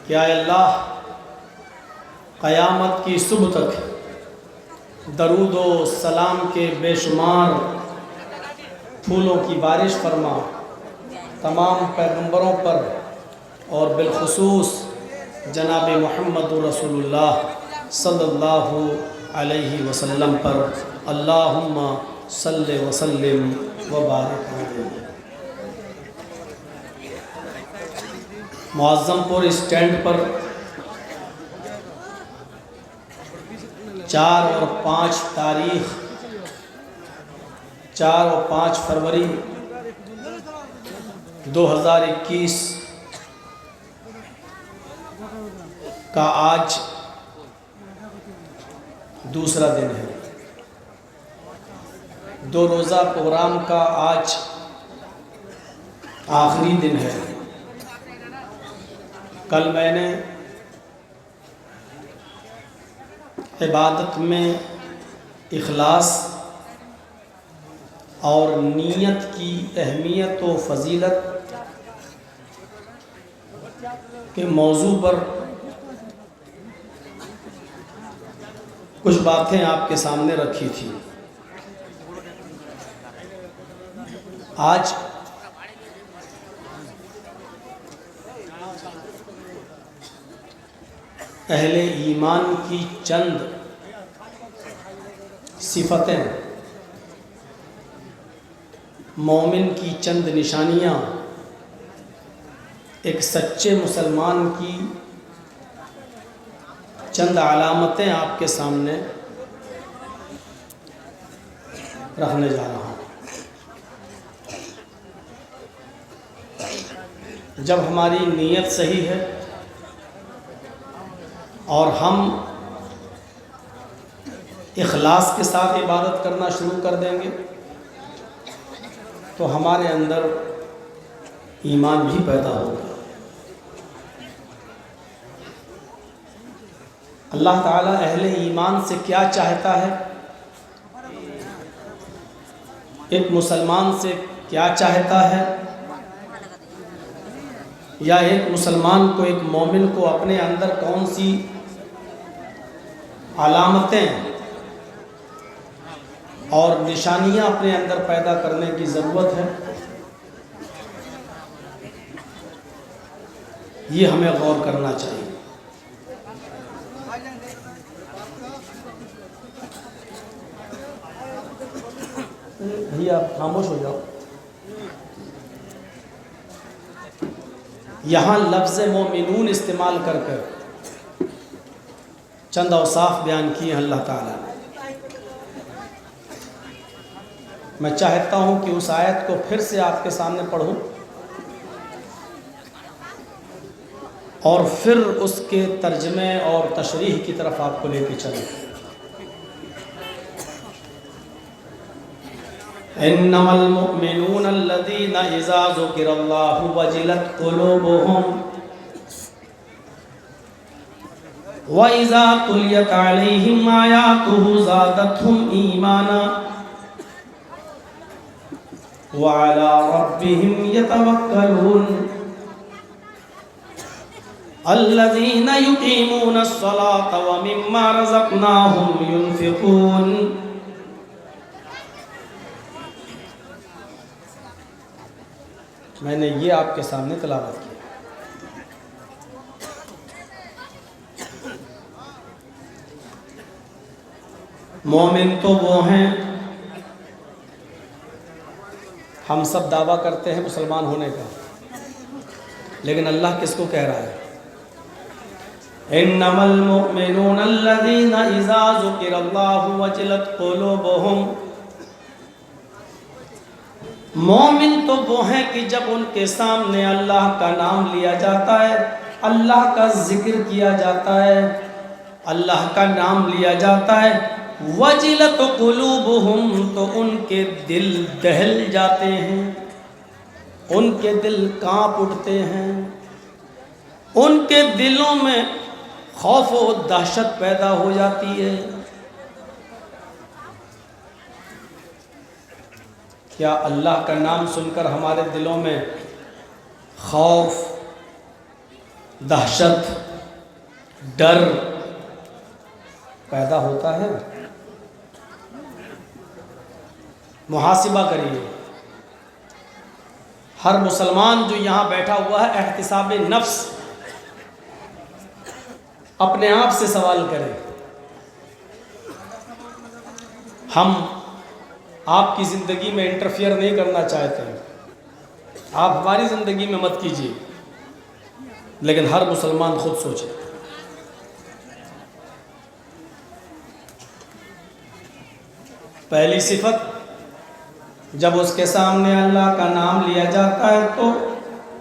کہ اے اللہ قیامت کی صبح تک درود و سلام کے بے شمار پھولوں کی بارش فرما تمام پیغمبروں پر اور بالخصوص جناب محمد رسول اللہ صلی اللہ علیہ وسلم پر، اللہم صلی وسلم وبارک علیہ۔ معظم پور اسٹینڈ پر 4 اور 5 تاریخ 4 اور 5 فروری 2021 کا آج دوسرا دن ہے، 2 روزہ پروگرام کا آج آخری دن ہے۔ کل میں نے عبادت میں اخلاص اور نیت کی اہمیت و فضیلت کے موضوع پر کچھ باتیں آپ کے سامنے رکھی تھی۔ آج اہل ایمان کی چند صفتیں، مومن کی چند نشانیاں، ایک سچے مسلمان کی چند علامتیں آپ کے سامنے رکھنے جا رہا ہوں۔ جب ہماری نیت صحیح ہے اور ہم اخلاص کے ساتھ عبادت کرنا شروع کر دیں گے تو ہمارے اندر ایمان بھی پیدا ہوگا۔ اللہ تعالیٰ اہل ایمان سے کیا چاہتا ہے، ایک مسلمان سے کیا چاہتا ہے، یا ایک مسلمان کو، ایک مومن کو اپنے اندر کون سی علامتیں اور نشانیاں اپنے اندر پیدا کرنے کی ضرورت ہے، یہ ہمیں غور کرنا چاہیے۔ بھیا آپ خاموش ہو جاؤ۔ یہاں لفظ مومنون استعمال کر کر چند اوصاف بیان کیے ہیں اللہ تعالیٰ نے۔ میں چاہتا ہوں کہ اس آیت کو پھر سے آپ کے سامنے پڑھوں اور پھر اس کے ترجمے اور تشریح کی طرف آپ کو لے کے چلیں۔ انما المؤمنون الذين اذا ذكر الله وجلت قلوبهم واذا تليت عليهم آياته زادتهم ايمانا وعلى ربهم يتوكلون الذين يقيمون الصلاة ومما رزقناهم ينفقون۔ میں نے یہ آپ کے سامنے تلاوت کیا۔ مومن تو وہ ہیں، ہم سب دعویٰ کرتے ہیں مسلمان ہونے کا، لیکن اللہ کس کو کہہ رہا ہے؟ انما المؤمنون الذين اذا ذكر الله وجلت قلوبهم۔ مومن تو وہ ہیں کہ جب ان کے سامنے اللہ کا نام لیا جاتا ہے، اللہ کا ذکر کیا جاتا ہے، اللہ کا نام لیا جاتا ہے، وجلت قلوبہم، تو ان کے دل دہل جاتے ہیں، ان کے دل کانپ اٹھتے ہیں، ان کے دلوں میں خوف و دہشت پیدا ہو جاتی ہے۔ کیا اللہ کا نام سن کر ہمارے دلوں میں خوف، دہشت، ڈر پیدا ہوتا ہے؟ محاسبہ کریے۔ ہر مسلمان جو یہاں بیٹھا ہوا ہے احتساب نفس اپنے آپ سے سوال کرے۔ ہم آپ کی زندگی میں انٹرفیئر نہیں کرنا چاہتے ہیں، آپ ہماری زندگی میں مت کیجیے، لیکن ہر مسلمان خود سوچے۔ پہلی صفت، جب اس کے سامنے اللہ کا نام لیا جاتا ہے تو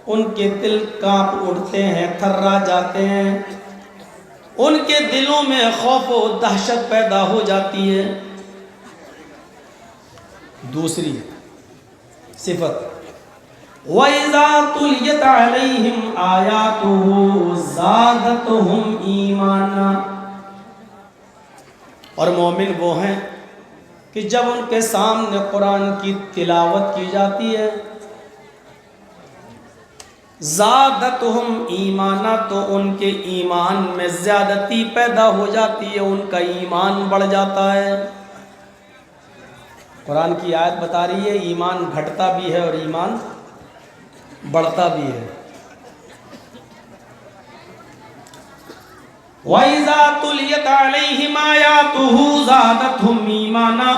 ان کے دل کانپ اٹھتے ہیں، تھرا جاتے ہیں، ان کے دلوں میں خوف و دہشت پیدا ہو جاتی ہے۔ دوسری صفت، وَإِذَا تُلِيَتْ عَلَيْهِمْ آيَاتُهُ زَادَتْهُمْ ایمانا۔ اور مومن وہ ہیں کہ جب ان کے سامنے قرآن کی تلاوت کی جاتی ہے، زادتہم ایمانا، تو ان کے ایمان میں زیادتی پیدا ہو جاتی ہے، ان کا ایمان بڑھ جاتا ہے۔ قرآن کی آیت بتا رہی ہے ایمان گھٹتا بھی ہے اور ایمان بڑھتا بھی ہے۔ وَإِذَا تُلِيَتْ عَلَيْهِمْ آيَاتُهُ زَادَتْهُمْ ایمانا،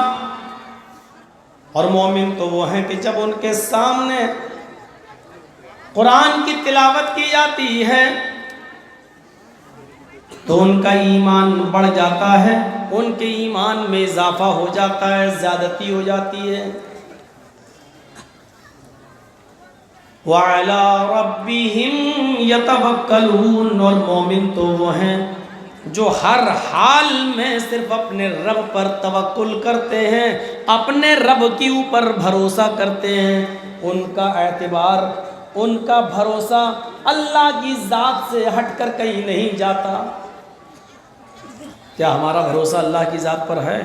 اور مومن تو وہ ہیں کہ جب ان کے سامنے قرآن کی تلاوت کی جاتی ہے تو ان کا ایمان بڑھ جاتا ہے، ان کے ایمان میں اضافہ ہو جاتا ہے، زیادتی ہو جاتی ہے۔ وَعَلَىٰ رَبِّهِمْ يَتَوَكَّلُونَ، اور مومن تو وہ ہیں جو ہر حال میں صرف اپنے رب پر توکل کرتے ہیں، اپنے رب کے اوپر بھروسہ کرتے ہیں۔ ان کا اعتبار، ان کا بھروسہ اللہ کی ذات سے ہٹ کر کہیں نہیں جاتا۔ کیا ہمارا بھروسہ اللہ کی ذات پر ہے؟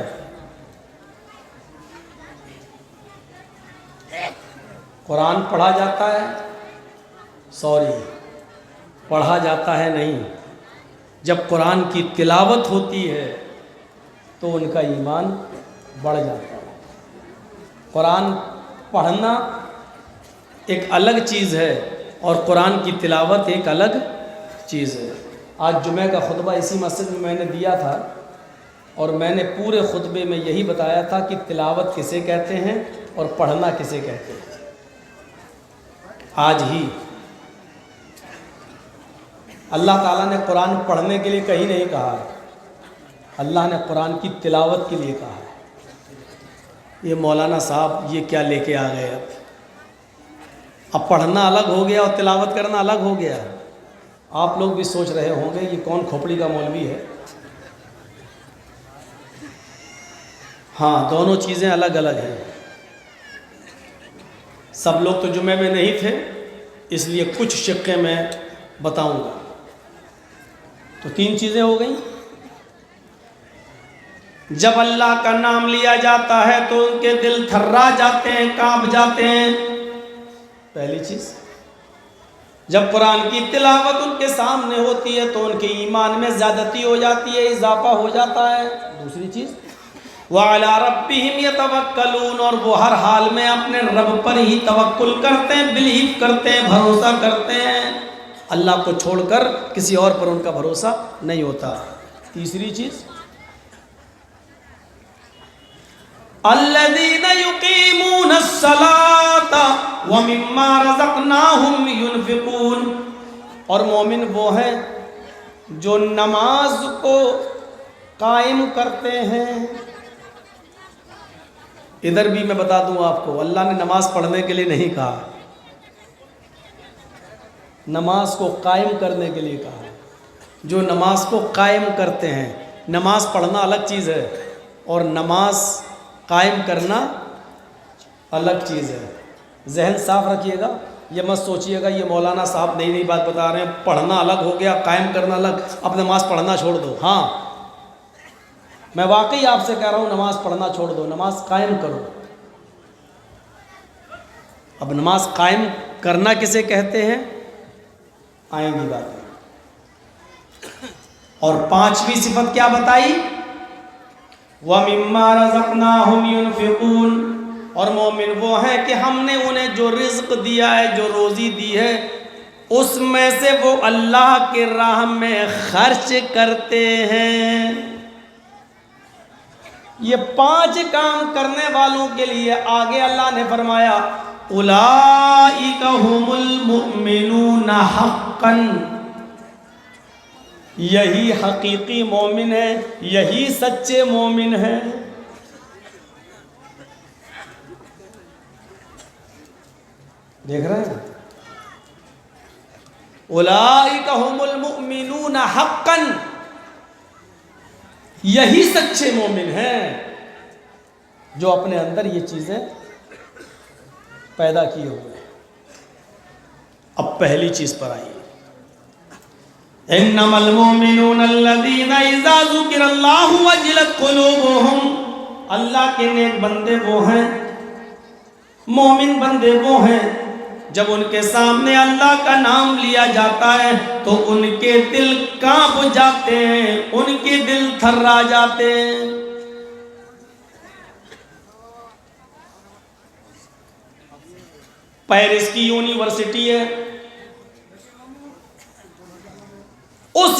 قرآن پڑھا جاتا ہے؟ پڑھا جاتا ہے نہیں۔ جب قرآن کی تلاوت ہوتی ہے تو ان کا ایمان بڑھ جاتا ہے۔ قرآن پڑھنا ایک الگ چیز ہے اور قرآن کی تلاوت ایک الگ چیز ہے۔ آج جمعہ کا خطبہ اسی مسجد میں نے دیا تھا اور میں نے پورے خطبے میں یہی بتایا تھا کہ تلاوت کسے کہتے ہیں اور پڑھنا کسے کہتے ہیں۔ آج ہی اللہ تعالیٰ نے قرآن پڑھنے کے لیے کہیں نہیں کہا ہے، اللہ نے قرآن کی تلاوت کے لیے کہا ہے۔ یہ مولانا صاحب یہ کیا لے کے آ گئے؟ اب پڑھنا الگ ہو گیا اور تلاوت کرنا الگ ہو گیا۔ آپ لوگ بھی سوچ رہے ہوں گے یہ کون کھوپڑی کا مولوی ہے۔ ہاں، دونوں چیزیں الگ الگ ہیں۔ سب لوگ تو جمعے میں نہیں تھے، اس لیے کچھ شقیں میں بتاؤں گا۔ تو 3 چیزیں ہو گئیں۔ جب اللہ کا نام لیا جاتا ہے تو ان کے دل تھرا جاتے ہیں، کانپ جاتے ہیں، پہلی چیز۔ جب قرآن کی تلاوت ان کے سامنے ہوتی ہے تو ان کے ایمان میں زیادتی ہو جاتی ہے، اضافہ ہو جاتا ہے، دوسری چیز۔ وَعَلَىٰ رَبِّهِمْ يَتَوَكَّلُونَ، اور وہ ہر حال میں اپنے رب پر ہی توکل کرتے ہیں، بلیو کرتے ہیں، بھروسہ کرتے ہیں، اللہ کو چھوڑ کر کسی اور پر ان کا بھروسہ نہیں ہوتا۔ تیسری چیز، الَّذِينَ يُقِيمُونَ الصَّلَاةَ وَمِمَّا رَزَقْنَاهُمْ يُنْفِقُونَ، اور مومن وہ ہیں جو نماز کو قائم کرتے ہیں۔ ادھر بھی میں بتا دوں آپ کو، اللہ نے نماز پڑھنے کے لیے نہیں کہا، نماز کو قائم کرنے کے لیے کہا۔ جو نماز کو قائم کرتے ہیں، نماز پڑھنا الگ چیز ہے اور نماز قائم کرنا الگ چیز ہے۔ ذہن صاف رکھیے گا، یہ مت سوچیے گا یہ مولانا صاحب نئی نئی بات بتا رہے ہیں، پڑھنا الگ ہو گیا، قائم کرنا الگ، اب نماز پڑھنا چھوڑ دو۔ ہاں، میں واقعی آپ سے کہہ رہا ہوں نماز پڑھنا چھوڑ دو، نماز قائم کرو۔ اب نماز قائم کرنا کسے کہتے ہیں آئیں گی باتیں۔ اور 5ویں صفت کیا بتائی؟ وَمِمَّا رَزَقْنَاهُمْ يُنْفِقُونَ، اور مومن وہ ہیں کہ ہم نے انہیں جو رزق دیا ہے، جو روزی دی ہے، اس میں سے وہ اللہ کے راہ میں خرچ کرتے ہیں۔ یہ 5 کام کرنے والوں کے لیے آگے اللہ نے فرمایا اولئک ھم المؤمنون حقا، یہی حقیقی مومن ہے، یہی سچے مومن ہیں۔ دیکھ رہے ہیں، اولئک ھم المؤمنون حقا، یہی سچے مومن ہیں جو اپنے اندر یہ چیزیں پیدا کیے ہوئے ہیں۔ اب پہلی چیز پر آئیے، انما المؤمنون الذین اذا ذکر اللہ وجلت قلوبهم، اللہ کے نیک بندے وہ ہیں، مومن بندے وہ ہیں جب ان کے سامنے اللہ کا نام لیا جاتا ہے تو ان کے دل کانپ جاتے ہیں، ان کے دل تھرا جاتے ہیں۔ پیرس کی یونیورسٹی ہے، اس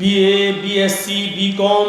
BA, BSc, BCom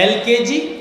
LKG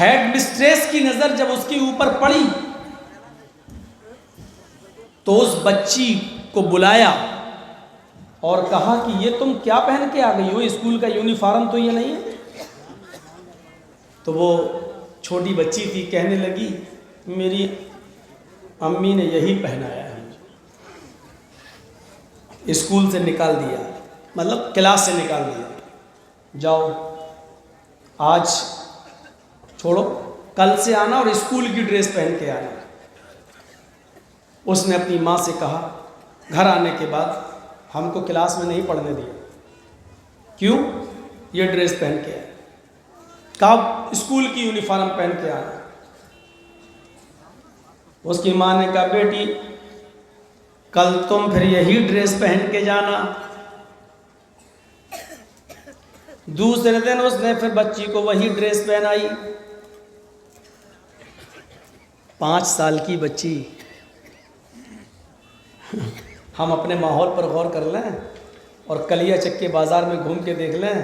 head mistress کی نظر جب اس کے اوپر پڑی تو اس بچی کو بلایا اور کہا کہ یہ تم کیا پہن کے آ گئی ہو، اسکول کا یونیفارم تو یہ نہیں ہے۔ تو وہ چھوٹی بچی تھی، کہنے لگی میری امی نے یہی پہنایا ہے، اسکول سے نکال دیا، مطلب کلاس سے نکال دیا، جاؤ آج چھوڑو، کل سے آنا اور اسکول کی ڈریس پہن کے آنا۔ اس نے اپنی ماں سے کہا، گھر آنے کے بعد ہم کو کلاس میں نہیں پڑھنے دیا، کیوں؟ یہ ڈریس پہن کے آئے، کہا اسکول کی یونیفارم پہن کے آنا۔ اس کی ماں نے کہا بیٹی کل تم پھر یہی ڈریس پہن کے جانا۔ دوسرے دن اس نے پھر بچی کو وہی ڈریس پہنائی۔ 5 سال کی بچی۔ ہم اپنے ماحول پر غور کر لیں اور کلیا چکے بازار میں گھوم کے دیکھ لیں،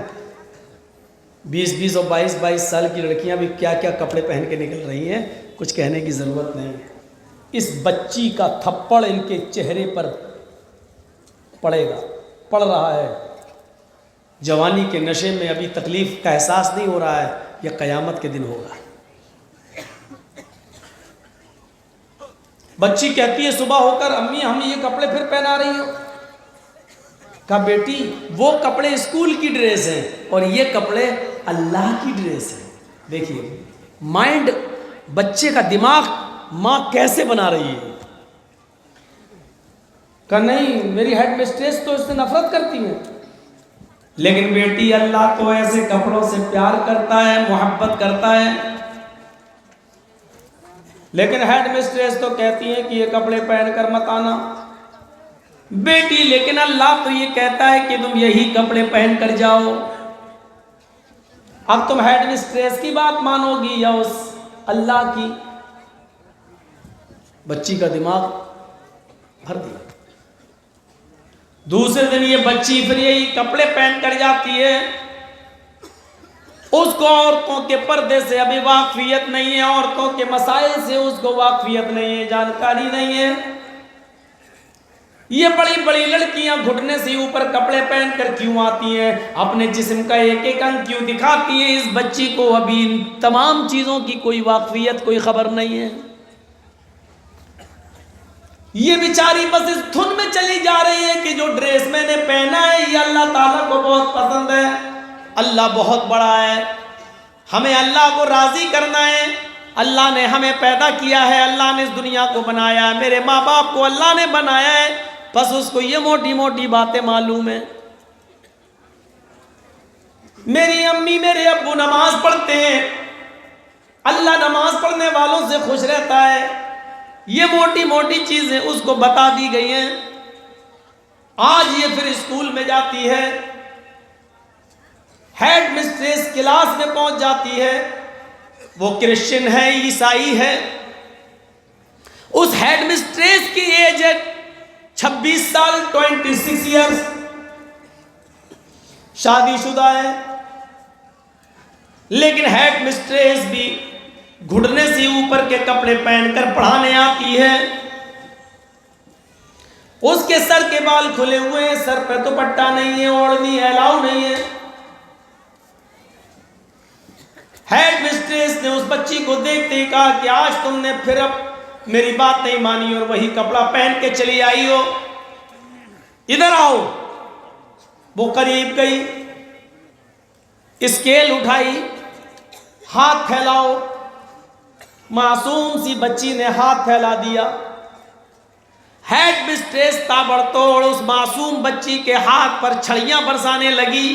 20 اور 22 سال کی لڑکیاں بھی کیا کیا کپڑے پہن کے نکل رہی ہیں، کچھ کہنے کی ضرورت نہیں۔ اس بچی کا تھپڑ ان کے چہرے پر پڑے گا، پڑ رہا ہے۔ جوانی کے نشے میں ابھی تکلیف کا احساس نہیں ہو رہا ہے، یہ قیامت کے دن ہوگا۔ بچی کہتی ہے صبح ہو کر امی ہم یہ کپڑے پھر پہنا رہی ہو؟ کہا بیٹی وہ کپڑے اسکول کی ڈریس ہیں اور یہ کپڑے اللہ کی ڈریس ہیں۔ دیکھیے مائنڈ، بچے کا دماغ ماں کیسے بنا رہی ہے۔ کہا نہیں میری ہیڈ مسٹریس تو اس سے نفرت کرتی ہیں، لیکن بیٹی اللہ تو ایسے کپڑوں سے پیار کرتا ہے، محبت کرتا ہے۔ لیکن ہیڈ مسٹریس تو کہتی ہے کہ یہ کپڑے پہن کر مت آنا۔ بیٹی لیکن اللہ تو یہ کہتا ہے کہ تم یہی کپڑے پہن کر جاؤ۔ اب تم ہیڈ مسٹریس کی بات مانو گی یا اس اللہ کی؟ بچی کا دماغ بھر دیا۔ دوسرے دن یہ بچی پھر یہی کپڑے پہن کر جاتی ہے۔ اس کو عورتوں کے پردے سے ابھی واقفیت نہیں ہے، عورتوں کے مسائل سے اس کو واقفیت نہیں ہے، جانکاری نہیں ہے۔ یہ بڑی بڑی لڑکیاں گھٹنے سے اوپر کپڑے پہن کر کیوں آتی ہیں، اپنے جسم کا ایک ایک انگ کیوں دکھاتی ہیں؟ اس بچی کو ابھی ان تمام چیزوں کی کوئی واقفیت، کوئی خبر نہیں ہے۔ یہ بیچاری بس اس دھن میں چلی جا رہی ہے کہ جو ڈریس میں نے پہنا ہے یہ اللہ تعالیٰ کو بہت پسند ہے، اللہ بہت بڑا ہے، ہمیں اللہ کو راضی کرنا ہے، اللہ نے ہمیں پیدا کیا ہے، اللہ نے اس دنیا کو بنایا ہے، میرے ماں باپ کو اللہ نے بنایا ہے، بس اس کو یہ موٹی موٹی باتیں معلوم ہیں۔ میری امی میرے ابو نماز پڑھتے ہیں، اللہ نماز پڑھنے والوں سے خوش رہتا ہے، یہ موٹی موٹی چیزیں اس کو بتا دی گئی ہیں۔ آج یہ پھر اسکول میں جاتی ہے، ہیڈ مسٹریس کلاس میں پہنچ جاتی ہے، وہ کرسچن ہے، عیسائی ہے۔ اس ہیڈ مسٹریس کی ایج ہے 26 سال، 26 ایئرز، شادی شدہ ہے، لیکن ہیڈ مسٹریس بھی گھٹنے سے اوپر کے کپڑے پہن کر پڑھانے آتی ہے۔ اس کے سر کے بال کھلے ہوئے ہیں، سر پہ دوپٹہ نہیں ہے، اوڑھنی الاؤ نہیں ہے۔ ہیڈ مسٹریس نے اس بچی کو دیکھتے ہی کہا کہ آج تم نے پھر اب میری بات نہیں مانی اور وہی کپڑا پہن کے چلی آئی ہو، ادھر آؤ۔ وہ قریب گئی، اسکیل اٹھائی، ہاتھ پھیلاؤ۔ معصوم سی بچی نے ہاتھ پھیلا دیا۔ ہیڈ مسٹریس تابڑتوڑ اس معصوم بچی کے ہاتھ پر چھڑیاں برسانے لگی،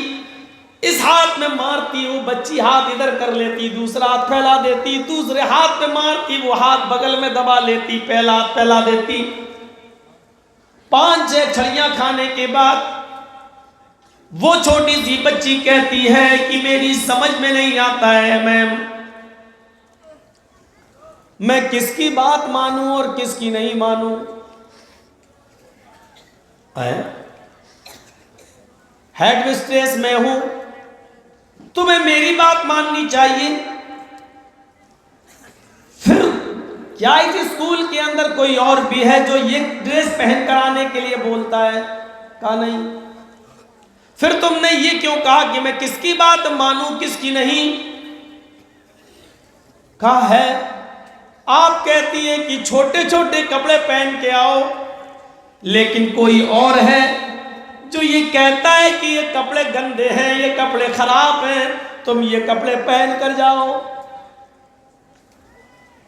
اس ہاتھ میں مارتی، وہ بچی ہاتھ ادھر کر لیتی، دوسرا ہاتھ پھیلا دیتی، دوسرے ہاتھ میں مارتی، وہ ہاتھ بغل میں دبا لیتی، پہلا ہاتھ پھیلا دیتی۔ 5-6 چھڑیاں کھانے کے بعد وہ چھوٹی سی بچی کہتی ہے کہ میری سمجھ میں نہیں آتا ہے میں کس کی بات مانوں اور کس کی نہیں مانوں۔ ہیڈ مسٹریس میں ہوں، تمہیں میری بات ماننی چاہیے کیا اس اسکول کے اندر کوئی اور بھی ہے جو یہ ڈریس پہن کر آنے کے لیے بولتا ہے؟ کہا نہیں۔ پھر تم نے یہ کیوں کہا کہ میں کس کی بات مانوں کس کی نہیں؟ کہا ہے، آپ کہتی ہیں کہ چھوٹے چھوٹے کپڑے پہن کے آؤ، لیکن کوئی اور ہے جو یہ کہتا ہے کہ یہ کپڑے گندے ہیں، یہ کپڑے خراب ہیں، تم یہ کپڑے پہن کر جاؤ۔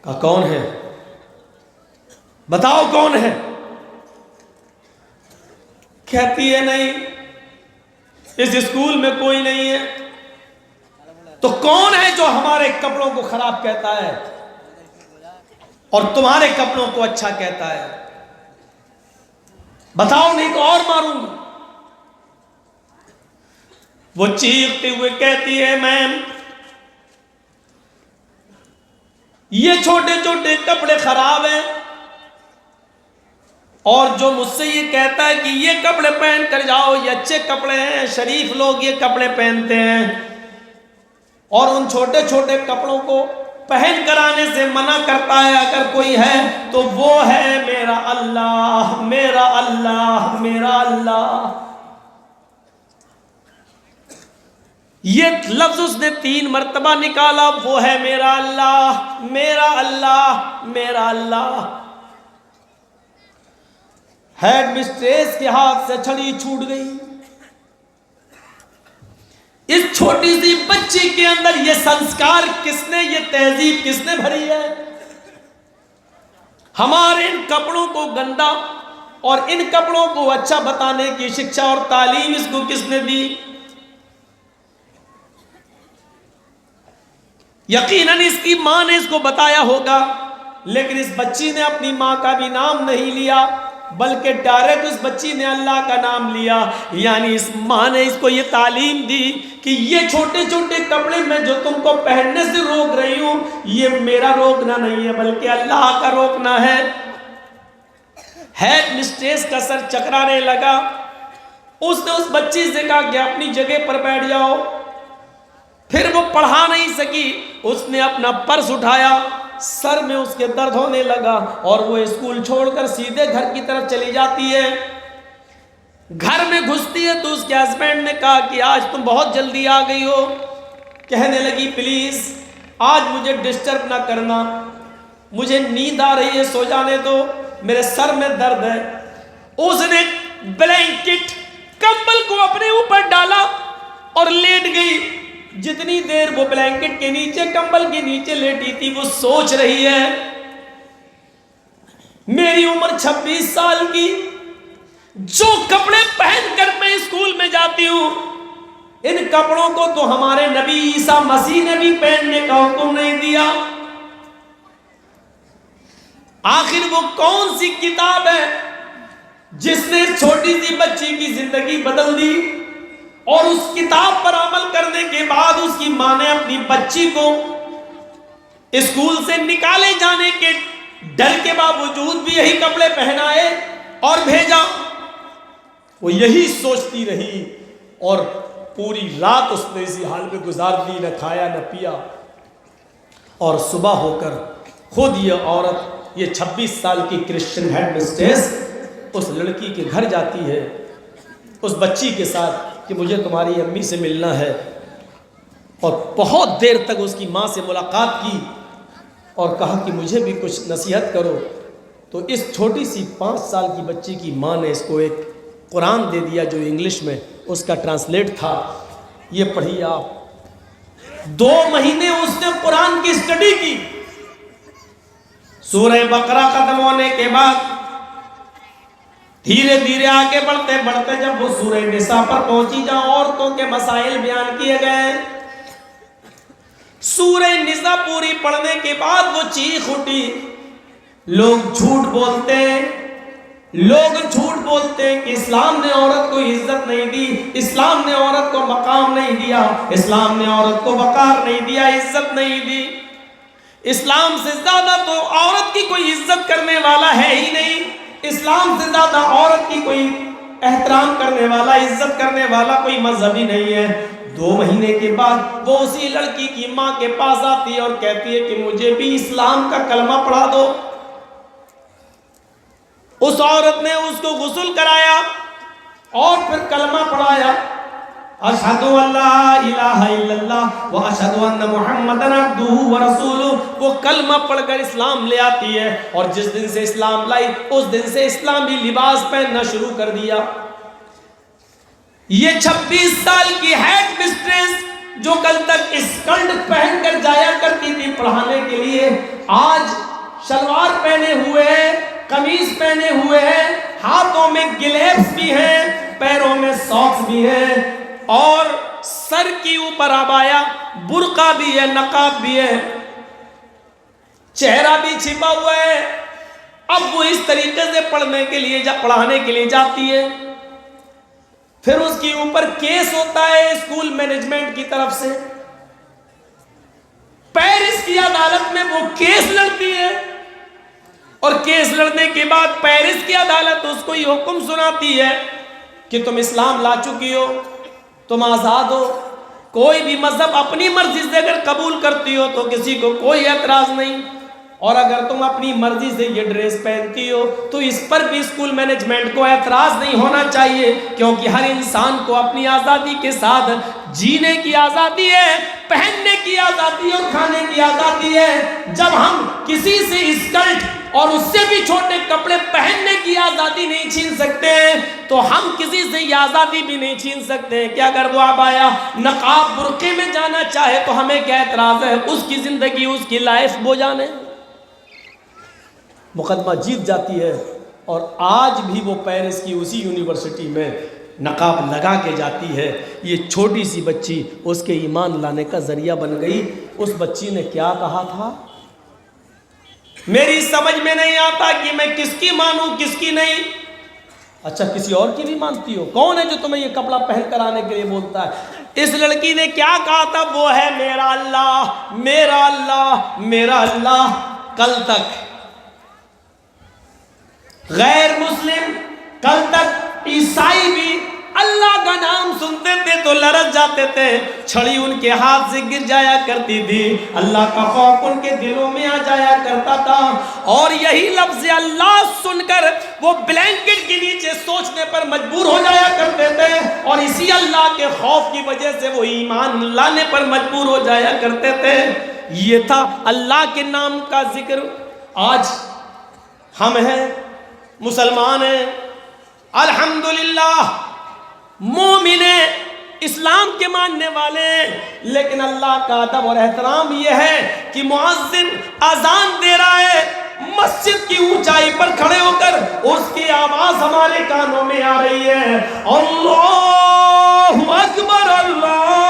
کہا کون ہے؟ بتاؤ کون ہے؟ کہتی ہے نہیں، اس اسکول میں کوئی نہیں ہے۔ تو کون ہے جو ہمارے کپڑوں کو خراب کہتا ہے اور تمہارے کپڑوں کو اچھا کہتا ہے؟ بتاؤ نہیں تو اور ماروں گا۔ وہ چیختے ہوئے کہتی ہے، میم یہ چھوٹے چھوٹے کپڑے خراب ہیں، اور جو مجھ سے یہ کہتا ہے کہ یہ کپڑے پہن کر جاؤ، یہ اچھے کپڑے ہیں، شریف لوگ یہ کپڑے پہنتے ہیں، اور ان چھوٹے چھوٹے کپڑوں کو پہن کر آنے سے منع کرتا ہے اگر کوئی ہے تو وہ ہے میرا اللہ، میرا اللہ، میرا اللہ۔ یہ لفظ اس نے 3 مرتبہ نکالا، وہ ہے میرا اللہ، میرا اللہ، میرا اللہ۔ ہیڈ مسٹریس کے ہاتھ سے چھڑی چھوٹ گئی۔ اس چھوٹی سی بچی کے اندر یہ سنسکار کس نے، یہ تہذیب کس نے بھری ہے؟ ہمارے ان کپڑوں کو گندا اور ان کپڑوں کو اچھا بتانے کی شکشا اور تعلیم اس کو کس نے دی؟ یقیناً اس کی ماں نے اس کو بتایا ہوگا، لیکن اس بچی نے اپنی ماں کا بھی نام نہیں لیا، بلکہ ڈائریکٹ اس بچی نے اللہ کا نام لیا۔ یعنی اس ماں نے اس کو یہ تعلیم دی کہ یہ چھوٹے چھوٹے کپڑے میں جو تم کو پہننے سے روک رہی ہوں، یہ میرا روکنا نہیں ہے بلکہ اللہ کا روکنا ہے۔ ہیڈ مسٹریس کا سر چکرانے لگا۔ اس نے اس بچی سے کہا کہ اپنی جگہ پر بیٹھ جاؤ۔ پھر وہ پڑھا نہیں سکی، اس نے اپنا پرس اٹھایا، سر میں اس کے درد ہونے لگا اور وہ اسکول چھوڑ کر سیدھے گھر کی طرف چلی جاتی ہے۔ گھر میں گھستی ہے تو اس کے ہسبینڈ نے کہا کہ آج تم بہت جلدی آ گئی ہو۔ کہنے لگی پلیز آج مجھے ڈسٹرب نہ کرنا، مجھے نیند آ رہی ہے، سو جانے دو، میرے سر میں درد ہے۔ اس نے بلینکٹ کمبل کو اپنے اوپر ڈالا اور لیٹ گئی۔ جتنی دیر وہ بلینکٹ کے نیچے کمبل کے نیچے لیٹی تھی وہ سوچ رہی ہے، میری عمر 26 سال کی، جو کپڑے پہن کر میں اسکول میں جاتی ہوں، ان کپڑوں کو تو ہمارے نبی عیسیٰ مسیح نے بھی پہننے کا حکم نہیں دیا۔ آخر وہ کون سی کتاب ہے جس نے چھوٹی سی بچی کی زندگی بدل دی؟ اور اس کتاب پر عمل کرنے کے بعد اس کی ماں نے اپنی بچی کو اسکول سے نکالے جانے کے ڈر کے باوجود بھی یہی کپڑے پہنائے اور بھیجا۔ وہ یہی سوچتی رہی اور پوری رات اس نے اسی حال میں گزار دی، نہ کھایا نہ پیا۔ اور صبح ہو کر خود یہ عورت، یہ 26 سال کی کرسچن ہیڈ مسٹریس اس لڑکی کے گھر جاتی ہے اس بچی کے ساتھ کہ مجھے تمہاری امی سے ملنا ہے، اور بہت دیر تک اس کی ماں سے ملاقات کی اور کہا کہ مجھے بھی کچھ نصیحت کرو۔ تو اس چھوٹی سی 5 سال کی بچی کی ماں نے اس کو ایک قرآن دے دیا جو انگلش میں اس کا ٹرانسلیٹ تھا، یہ پڑھیے آپ۔ 2 مہینے اس نے قرآن کی اسٹڈی کی۔ سورہ بقرہ ختم ہونے کے بعد دھیرے دھیرے آگے بڑھتے بڑھتے جب وہ سورہ نساء پر پہنچی جہاں عورتوں کے مسائل بیان کیے گئے، سورہ نساء پوری پڑھنے کے بعد وہ چیخ اٹھی، لوگ جھوٹ بولتے ہیں، لوگ جھوٹ بولتے ہیں کہ اسلام نے عورت کو عزت نہیں دی، اسلام نے عورت کو مقام نہیں دیا، اسلام نے عورت کو وقار نہیں دیا، عزت نہیں دی۔ اسلام سے زیادہ تو عورت کی کوئی عزت کرنے والا ہے ہی نہیں، اسلام سے زیادہ عورت کی کوئی احترام کرنے والا، عزت کرنے والا کوئی مذہب ہی نہیں ہے۔ 2 مہینے کے بعد وہ اسی لڑکی کی ماں کے پاس آتی ہے اور کہتی ہے کہ مجھے بھی اسلام کا کلمہ پڑھا دو۔ اس عورت نے اس کو غسل کرایا اور پھر کلمہ پڑھایا، اشہد ان لا الہ الا اللہ و اشہد ان محمد عبدہ و رسولہ۔ وہ کلمہ پڑھ کر اسلام لے آتی ہے، اور جس دن سے اسلام لائی اس دن سے اسلامی لباس پہننا شروع کر دیا۔ یہ 26 سال کی ہیڈ مسٹریس جو کل تک اسکرٹ پہن کر جایا کرتی تھی پڑھانے کے لیے، آج شلوار پہنے ہوئے ہے، قمیص پہنے ہوئے ہے، ہاتھوں میں گلیوز بھی ہیں، پیروں میں ساکس بھی ہیں، اور سر کی اوپر عبایا، برقع بھی ہے، نقاب بھی ہے، چہرہ بھی چھپا ہوا ہے۔ اب وہ اس طریقے سے پڑھانے کے لیے جاتی ہے۔ پھر اس کے اوپر کیس ہوتا ہے اسکول مینجمنٹ کی طرف سے، پیرس کی عدالت میں وہ کیس لڑتی ہے، اور کیس لڑنے کے بعد پیرس کی عدالت اس کو یہ حکم سناتی ہے کہ تم اسلام لا چکی ہو، تم آزاد ہو، کوئی بھی مذہب اپنی مرضی سے اگر قبول کرتی ہو تو کسی کو کوئی اعتراض نہیں، اور اگر تم اپنی مرضی سے یہ ڈریس پہنتی ہو تو اس پر بھی اسکول مینجمنٹ کو اعتراض نہیں ہونا چاہیے، کیونکہ ہر انسان کو اپنی آزادی کے ساتھ جینے کی آزادی ہے، پہننے کی آزادی اور کھانے کی آزادی ہے۔ جب ہم کسی سے اسکرٹ اور اس سے بھی چھوٹے کپڑے پہننے کی آزادی نہیں چھین سکتے تو ہم کسی سے یہ آزادی بھی نہیں چھین سکتے کہ اگر وہ عبایا نقاب برقعے میں جانا چاہے تو ہمیں کیا اعتراض ہے؟ اس کی زندگی، اس کی لائف وہ جانے۔ مقدمہ جیت جاتی ہے، اور آج بھی وہ پیرس کی اسی یونیورسٹی میں نقاب لگا کے جاتی ہے۔ یہ چھوٹی سی بچی اس کے ایمان لانے کا ذریعہ بن گئی۔ اس بچی نے کیا کہا تھا؟ میری سمجھ میں نہیں آتا کہ میں کس کی مانوں کس کی نہیں۔ اچھا، کسی اور کی بھی مانتی ہو؟ کون ہے جو تمہیں یہ کپڑا پہن کر آنے کے لیے بولتا ہے؟ اس لڑکی نے کیا کہا تھا؟ وہ ہے میرا اللہ، میرا اللہ، میرا اللہ۔ کل تک غیر مسلم، کل تک عیسائی بھی اللہ کا نام سنتے تھے تو لرز جاتے تھے، چھڑی ان کے ہاتھ سے گر جایا کرتی تھی، اللہ کا خوف ان کے دلوں میں آ جایا کرتا تھا، اور یہی لفظ اللہ سن کر وہ بلینکٹ کے نیچے سوچنے پر مجبور ہو جایا کرتے تھے، اور اسی اللہ کے خوف کی وجہ سے وہ ایمان لانے پر مجبور ہو جایا کرتے تھے۔ یہ تھا اللہ کے نام کا ذکر۔ آج ہم ہیں، مسلمان ہیں، الحمدللہ مومن ہیں، اسلام کے ماننے والے، لیکن اللہ کا ادب اور احترام یہ ہے کہ مؤذن اذان دے رہا ہے، مسجد کی اونچائی پر کھڑے ہو کر اس کی آواز ہمارے کانوں میں آ رہی ہے، اللہ اکبر، اللہ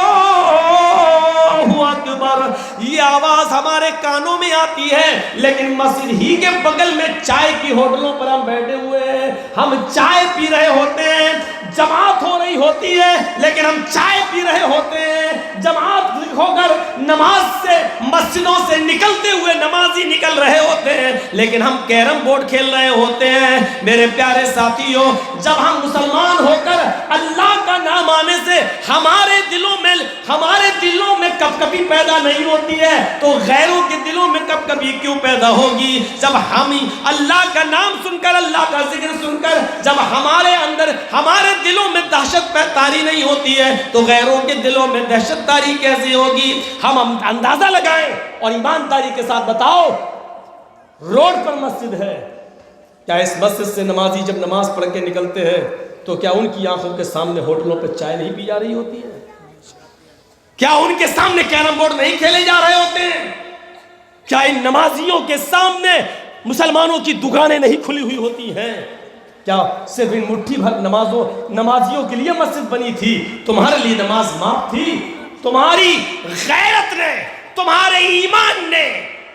اکبر، یہ آواز ہمارے کانوں میں آتی ہے، لیکن مسجد ہی کے بغل میں چائے کی ہوٹلوں پر ہم بیٹھے ہوئے ہیں، ہم چائے پی رہے ہوتے ہیں، جماعت ہو رہی ہوتی ہے لیکن ہم چائے پی رہے ہوتے ہیں، جماعت ہو کر نماز سے مسجدوں سے نکلتے ہوئے نمازی نکل رہے ہوتے ہیں، لیکن ہم کیرم بورڈ کھیل رہے ہوتے ہیں۔ میرے پیارے ساتھیوں، جب ہم مسلمان ہو کر اللہ کا نام آنے سے ہمارے دلوں میں کب کبھی پیدا نہیں ہوتی ہے تو غیروں کے دلوں میں کب کبھی کیوں پیدا ہوگی؟ جب ہم اللہ کا نام سن کر، اللہ کا ذکر سن کر جب ہمارے اندر، ہمارے دلوں میں دہشت تاری نہیں ہوتی ہے تو غیروں کے دلوں میں دہشت تاری کیسے ہوگی؟ ہم اندازہ لگائیں اور ایمانداری کے ساتھ بتاؤ، روڈ پر مسجد ہے، کیا اس مسجد سے نمازی جب نماز پڑھ کے نکلتے ہیں تو کیا ان کی آنکھوں کے سامنے ہوٹلوں پہ چائے نہیں پی جا رہی ہوتی ہے؟ کیا ان کے سامنے کیرم بورڈ نہیں کھیلے جا رہے ہوتے ہیں؟ کیا ان نمازیوں کے سامنے مسلمانوں کی دکانیں نہیں کھلی ہوئی ہوتی ہیں؟ کیا صرف ان مٹھی بھر نمازیوں کے لیے مسجد بنی تھی؟ تمہارے لیے نماز معاف تھی؟ تمہاری غیرت نے، تمہارے ایمان نے،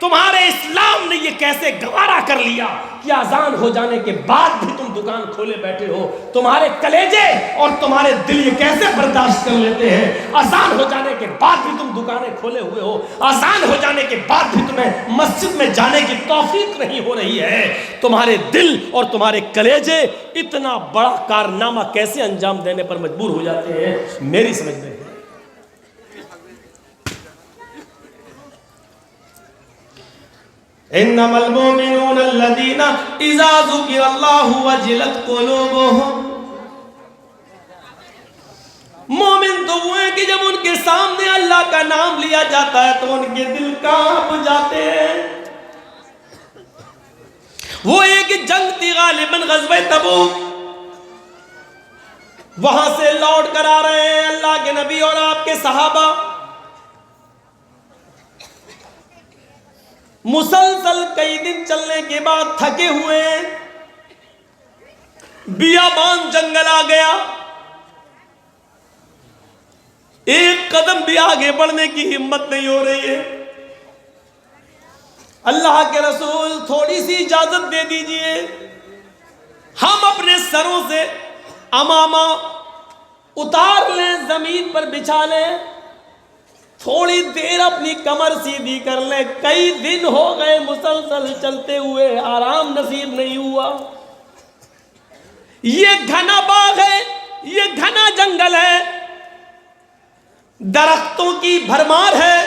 تمہارے اسلام نے یہ کیسے گوارا کر لیا کہ اذان ہو جانے کے بعد بھی تم دکان کھولے بیٹھے ہو؟ تمہارے کلیجے اور تمہارے دل یہ کیسے برداشت کر لیتے ہیں؟ اذان ہو جانے کے بعد بھی تم دکانیں کھولے ہوئے ہو، اذان ہو جانے کے بعد بھی تمہیں مسجد میں جانے کی توفیق نہیں ہو رہی ہے۔ تمہارے دل اور تمہارے کلیجے اتنا بڑا کارنامہ کیسے انجام دینے پر مجبور ہو جاتے ہیں؟ میری سمجھ میں انما المؤمنون الذین اذا ذکر اللہ وجلت قلوبهم. مومن تو وہ ہیں کہ جب ان کے سامنے اللہ کا نام لیا جاتا ہے تو ان کے دل کانپ جاتے ہیں. وہ ایک جنگ تھی غالباً غزوہ تبوک، وہاں سے لوٹ کر آ رہے ہیں اللہ کے نبی اور آپ کے صحابہ. مسلسل کئی دن چلنے کے بعد تھکے ہوئے، بیابان جنگل آ گیا، ایک قدم بھی آگے بڑھنے کی ہمت نہیں ہو رہی ہے. اللہ کے رسول تھوڑی سی اجازت دے دیجئے، ہم اپنے سروں سے امامہ اتار لیں، زمین پر بچھا لیں، تھوڑی دیر اپنی کمر سیدھی کر لیں. کئی دن ہو گئے مسلسل چلتے ہوئے، آرام نصیب نہیں ہوا. یہ گھنا باغ ہے، یہ گھنا جنگل ہے، درختوں کی بھرمار ہے.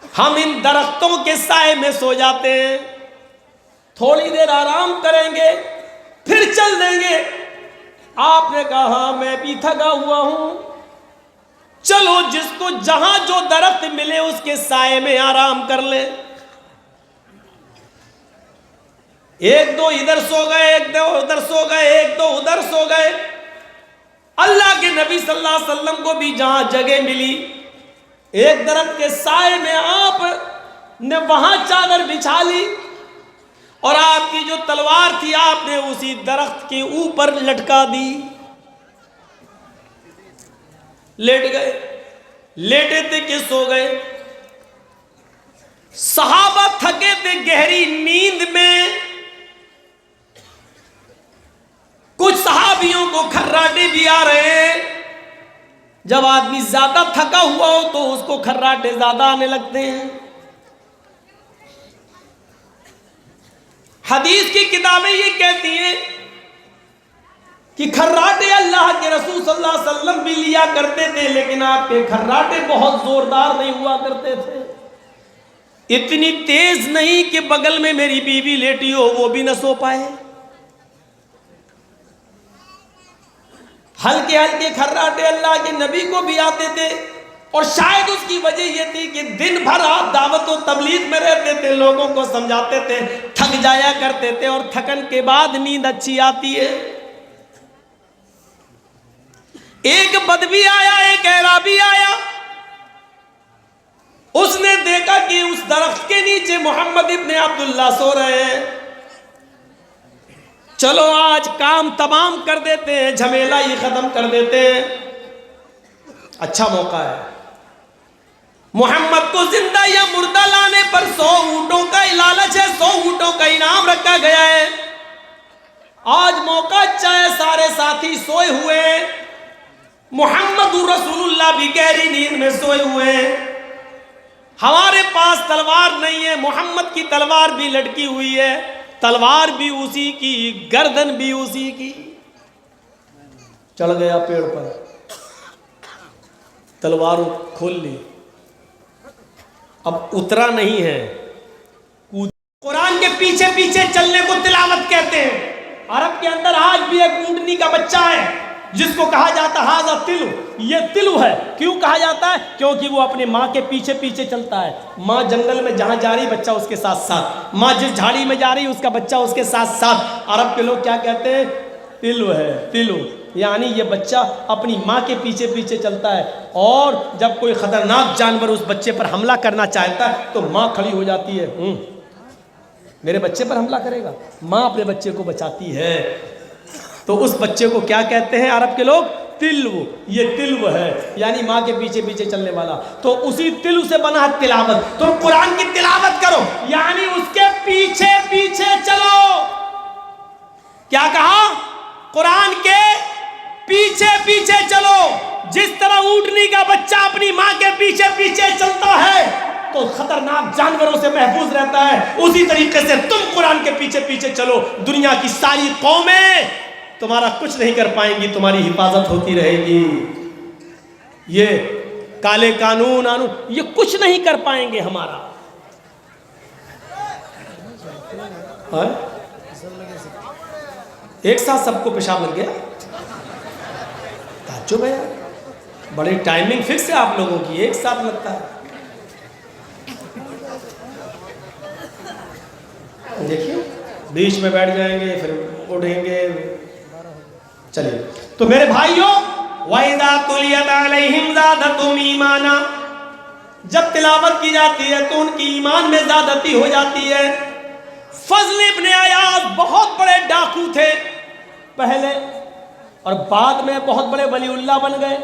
ہم ان درختوں کے سائے میں سو جاتے ہیں، تھوڑی دیر آرام کریں گے پھر چل دیں گے. آپ نے کہا ہاں میں بھی تھکا ہوا ہوں، چلو جس کو جہاں جو درخت ملے اس کے سائے میں آرام کر لے. ایک دو ادھر سو گئے، ایک دو ادھر سو گئے، ایک دو ادھر سو گئے. اللہ کے نبی صلی اللہ علیہ وسلم کو بھی جہاں جگہ ملی ایک درخت کے سائے میں آپ نے وہاں چادر بچھا لی اور آپ کی جو تلوار تھی آپ نے اسی درخت کے اوپر لٹکا دی. لیٹ گئے، لیٹے تھے کہ سو گئے. صحابہ تھکے تھے گہری نیند میں. کچھ صحابیوں کو کھراٹے بھی آ رہے ہیں. جب آدمی زیادہ تھکا ہوا ہو تو اس کو کھراٹے زیادہ آنے لگتے ہیں. حدیث کی کتابیں یہ کہتی ہیں کہ کھراٹے اللہ کے رسول صلی اللہ علیہ وسلم بھی لیا کرتے تھے، لیکن آپ کے کھراٹے بہت زوردار نہیں ہوا کرتے تھے. اتنی تیز نہیں کہ بغل میں میری بیوی لیٹی ہو وہ بھی نہ سو پائے. ہلکے ہلکے کھراٹے اللہ کے نبی کو بھی آتے تھے، اور شاید اس کی وجہ یہ تھی کہ دن بھر آپ دعوت و تبلیغ میں رہتے تھے، لوگوں کو سمجھاتے تھے، تھک جایا کرتے تھے اور تھکن کے بعد نیند اچھی آتی ہے. ایک بدوی آیا، ایک اعرابی آیا، اس نے دیکھا کہ اس درخت کے نیچے محمد ابن عبداللہ سو رہے ہیں. چلو آج کام تمام کر دیتے ہیں، جھمیلا ہی ختم کر دیتے ہیں، اچھا موقع ہے. محمد کو زندہ یا مردہ لانے پر 100 اونٹوں کا لالچ ہے، 100 اونٹوں کا انعام رکھا گیا ہے. آج موقع اچھا ہے، سارے ساتھی سوئے ہوئے ہیں، محمد رسول اللہ بھی گہری نیند میں سوئے ہوئے ہیں. ہمارے پاس تلوار نہیں ہے، محمد کی تلوار بھی لٹکی ہوئی ہے، تلوار بھی اسی کی، گردن بھی اسی کی. چڑھ گیا پیڑ پر، تلوار کھول لی، اب اترا نہیں ہے. قرآن کے پیچھے پیچھے چلنے کو تلاوت کہتے ہیں. عرب کے اندر آج بھی ایک اونٹنی کا بچہ ہے جس کو کہا جاتا ہے ہاذا تلو، یہ تلو ہے. کیوں کہا جاتا ہے؟ کیونکہ وہ اپنے ماں کے پیچھے پیچھے چلتا ہے. ماں جنگل میں جہاں جا رہی بچہ اس کے ساتھ ساتھ، ماں جس جھاڑی میں جا رہی اس کا بچہ اس کے ساتھ ساتھ. عرب کے لوگ کیا کہتے ہیں؟ تلو ہے، تلو. یعنی یہ بچہ اپنی ماں کے پیچھے پیچھے چلتا ہے، اور جب کوئی خطرناک جانور اس بچے پر حملہ کرنا چاہتا ہے تو ماں کھڑی ہو جاتی ہے، میرے بچے پر حملہ کرے گا. ماں اپنے بچے کو بچاتی ہے. تو اس بچے کو کیا کہتے ہیں عرب کے لوگ؟ تلو. یہ تلو ہے، یعنی ماں کے پیچھے پیچھے چلنے والا. تو اسی تلو سے بنا ہے تلاوت. تم قرآن کی تلاوت کرو، یعنی اس کے پیچھے پیچھے چلو. کیا کہا؟ قرآن کے پیچھے پیچھے چلو. جس طرح اونٹنی کا بچہ اپنی ماں کے پیچھے پیچھے چلتا ہے تو خطرناک جانوروں سے محفوظ رہتا ہے، اسی طریقے سے تم قرآن کے پیچھے پیچھے چلو. دنیا کی ساری قومیں تمہارا کچھ نہیں کر پائیں گی، تمہاری حفاظت ہوتی رہے گی. یہ کالے قانون یہ کچھ نہیں کر پائیں گے ہمارا. اور ایک ساتھ سب کو پیشاب لگ گیا؟ تعجب ہے یار، بڑی ٹائمنگ فکس ہے آپ لوگوں کی، ایک ساتھ لگتا ہے۔ دیکھیے بیچ میں بیٹھ جائیں گے پھر اٹھیں گے۔ چلیے تو میرے بھائیوں، وَإِذَا تُلِيَتْ عَلَيْهِمْ زَادَتْهُمْ إِيمَانًا، جب تلاوت کی جاتی ہے تو ان کی ایمان میں زیادتی ہو جاتی ہے۔ فضل ابن عیاض بہت بڑے ڈاکو تھے پہلے، اور بعد میں بہت بڑے ولی اللہ بن گئے،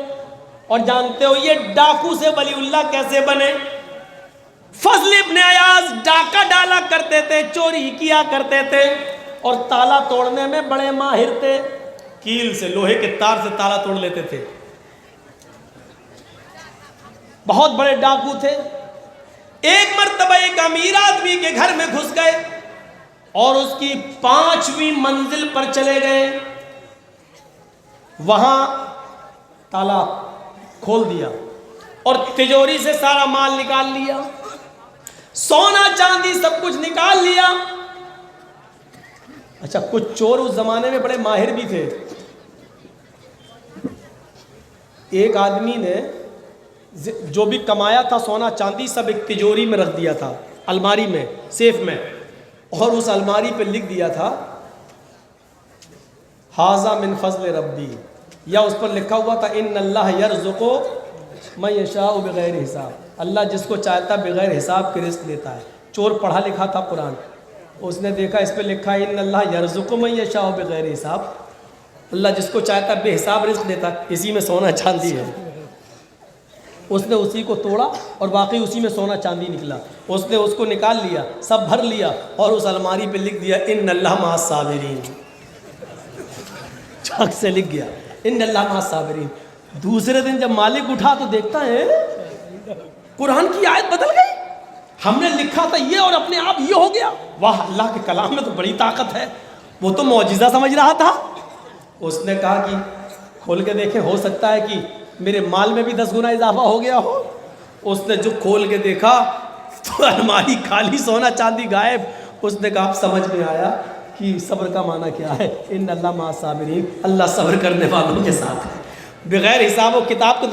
اور جانتے ہو یہ ڈاکو سے ولی اللہ کیسے بنے؟ فضل ابن عیاض ڈاکہ ڈالا کرتے تھے، چوری کیا کرتے تھے، اور تالا توڑنے میں بڑے ماہر تھے، کیل سے، لوہے کے تار سے تالا توڑ لیتے تھے، بہت بڑے ڈاکو تھے۔ ایک مرتبہ ایک امیر آدمی کے گھر میں گھس گئے اور اس کی 5ویں منزل پر چلے گئے، وہاں تالا کھول دیا اور تجوری سے سارا مال نکال لیا، سونا چاندی سب کچھ نکال لیا۔ اچھا، کچھ چور اس زمانے میں بڑے ماہر بھی تھے۔ ایک آدمی نے جو بھی کمایا تھا سونا چاندی سب ایک تجوری میں رکھ دیا تھا، الماری میں، سیف میں، اور اس الماری پہ لکھ دیا تھا ھذا من فضل ربی، یا اس پر لکھا ہوا تھا ان اللہ یرزق من یشاء بغیر حساب، اللہ جس کو چاہتا بغیر حساب کے رزق دیتا ہے۔ چور پڑھا لکھا تھا قرآن، اس نے دیکھا اس پہ لکھا ہے ان اللہ یرزق من یشاء بغیر حساب، اللہ جس کو چاہتا بے حساب رزق دیتا، اسی میں سونا چاندی ہے۔ اس نے اسی کو توڑا اور واقعی اسی میں سونا چاندی نکلا، اس نے اس کو نکال لیا، سب بھر لیا، اور اس الماری پہ لکھ دیا ان اللہ مع الصابرین، چاک سے لکھ گیا ان اللہ مع الصابرین۔ دوسرے دن جب مالک اٹھا تو دیکھتا ہے قرآن کی آیت بدل گئی، ہم نے لکھا تھا یہ اور اپنے آپ یہ ہو گیا۔ واہ، اللہ کے کلام میں تو بڑی طاقت ہے، وہ تو معجزہ سمجھ رہا تھا۔ اس نے کہا کہ کھول کے دیکھیں، ہو سکتا ہے کہ میرے مال میں بھی 10 گنا اضافہ ہو گیا ہو۔ اس نے جو کھول کے دیکھا تو الماری خالی، سونا چاندی غائب۔ اس نے کہا اب سمجھ میں آیا کہ صبر کا معنی کیا ہے، ان اللہ مع الصابرین، اللہ صبر کرنے والوں کے ساتھ ہے۔ بغیر حساب و کتاب کے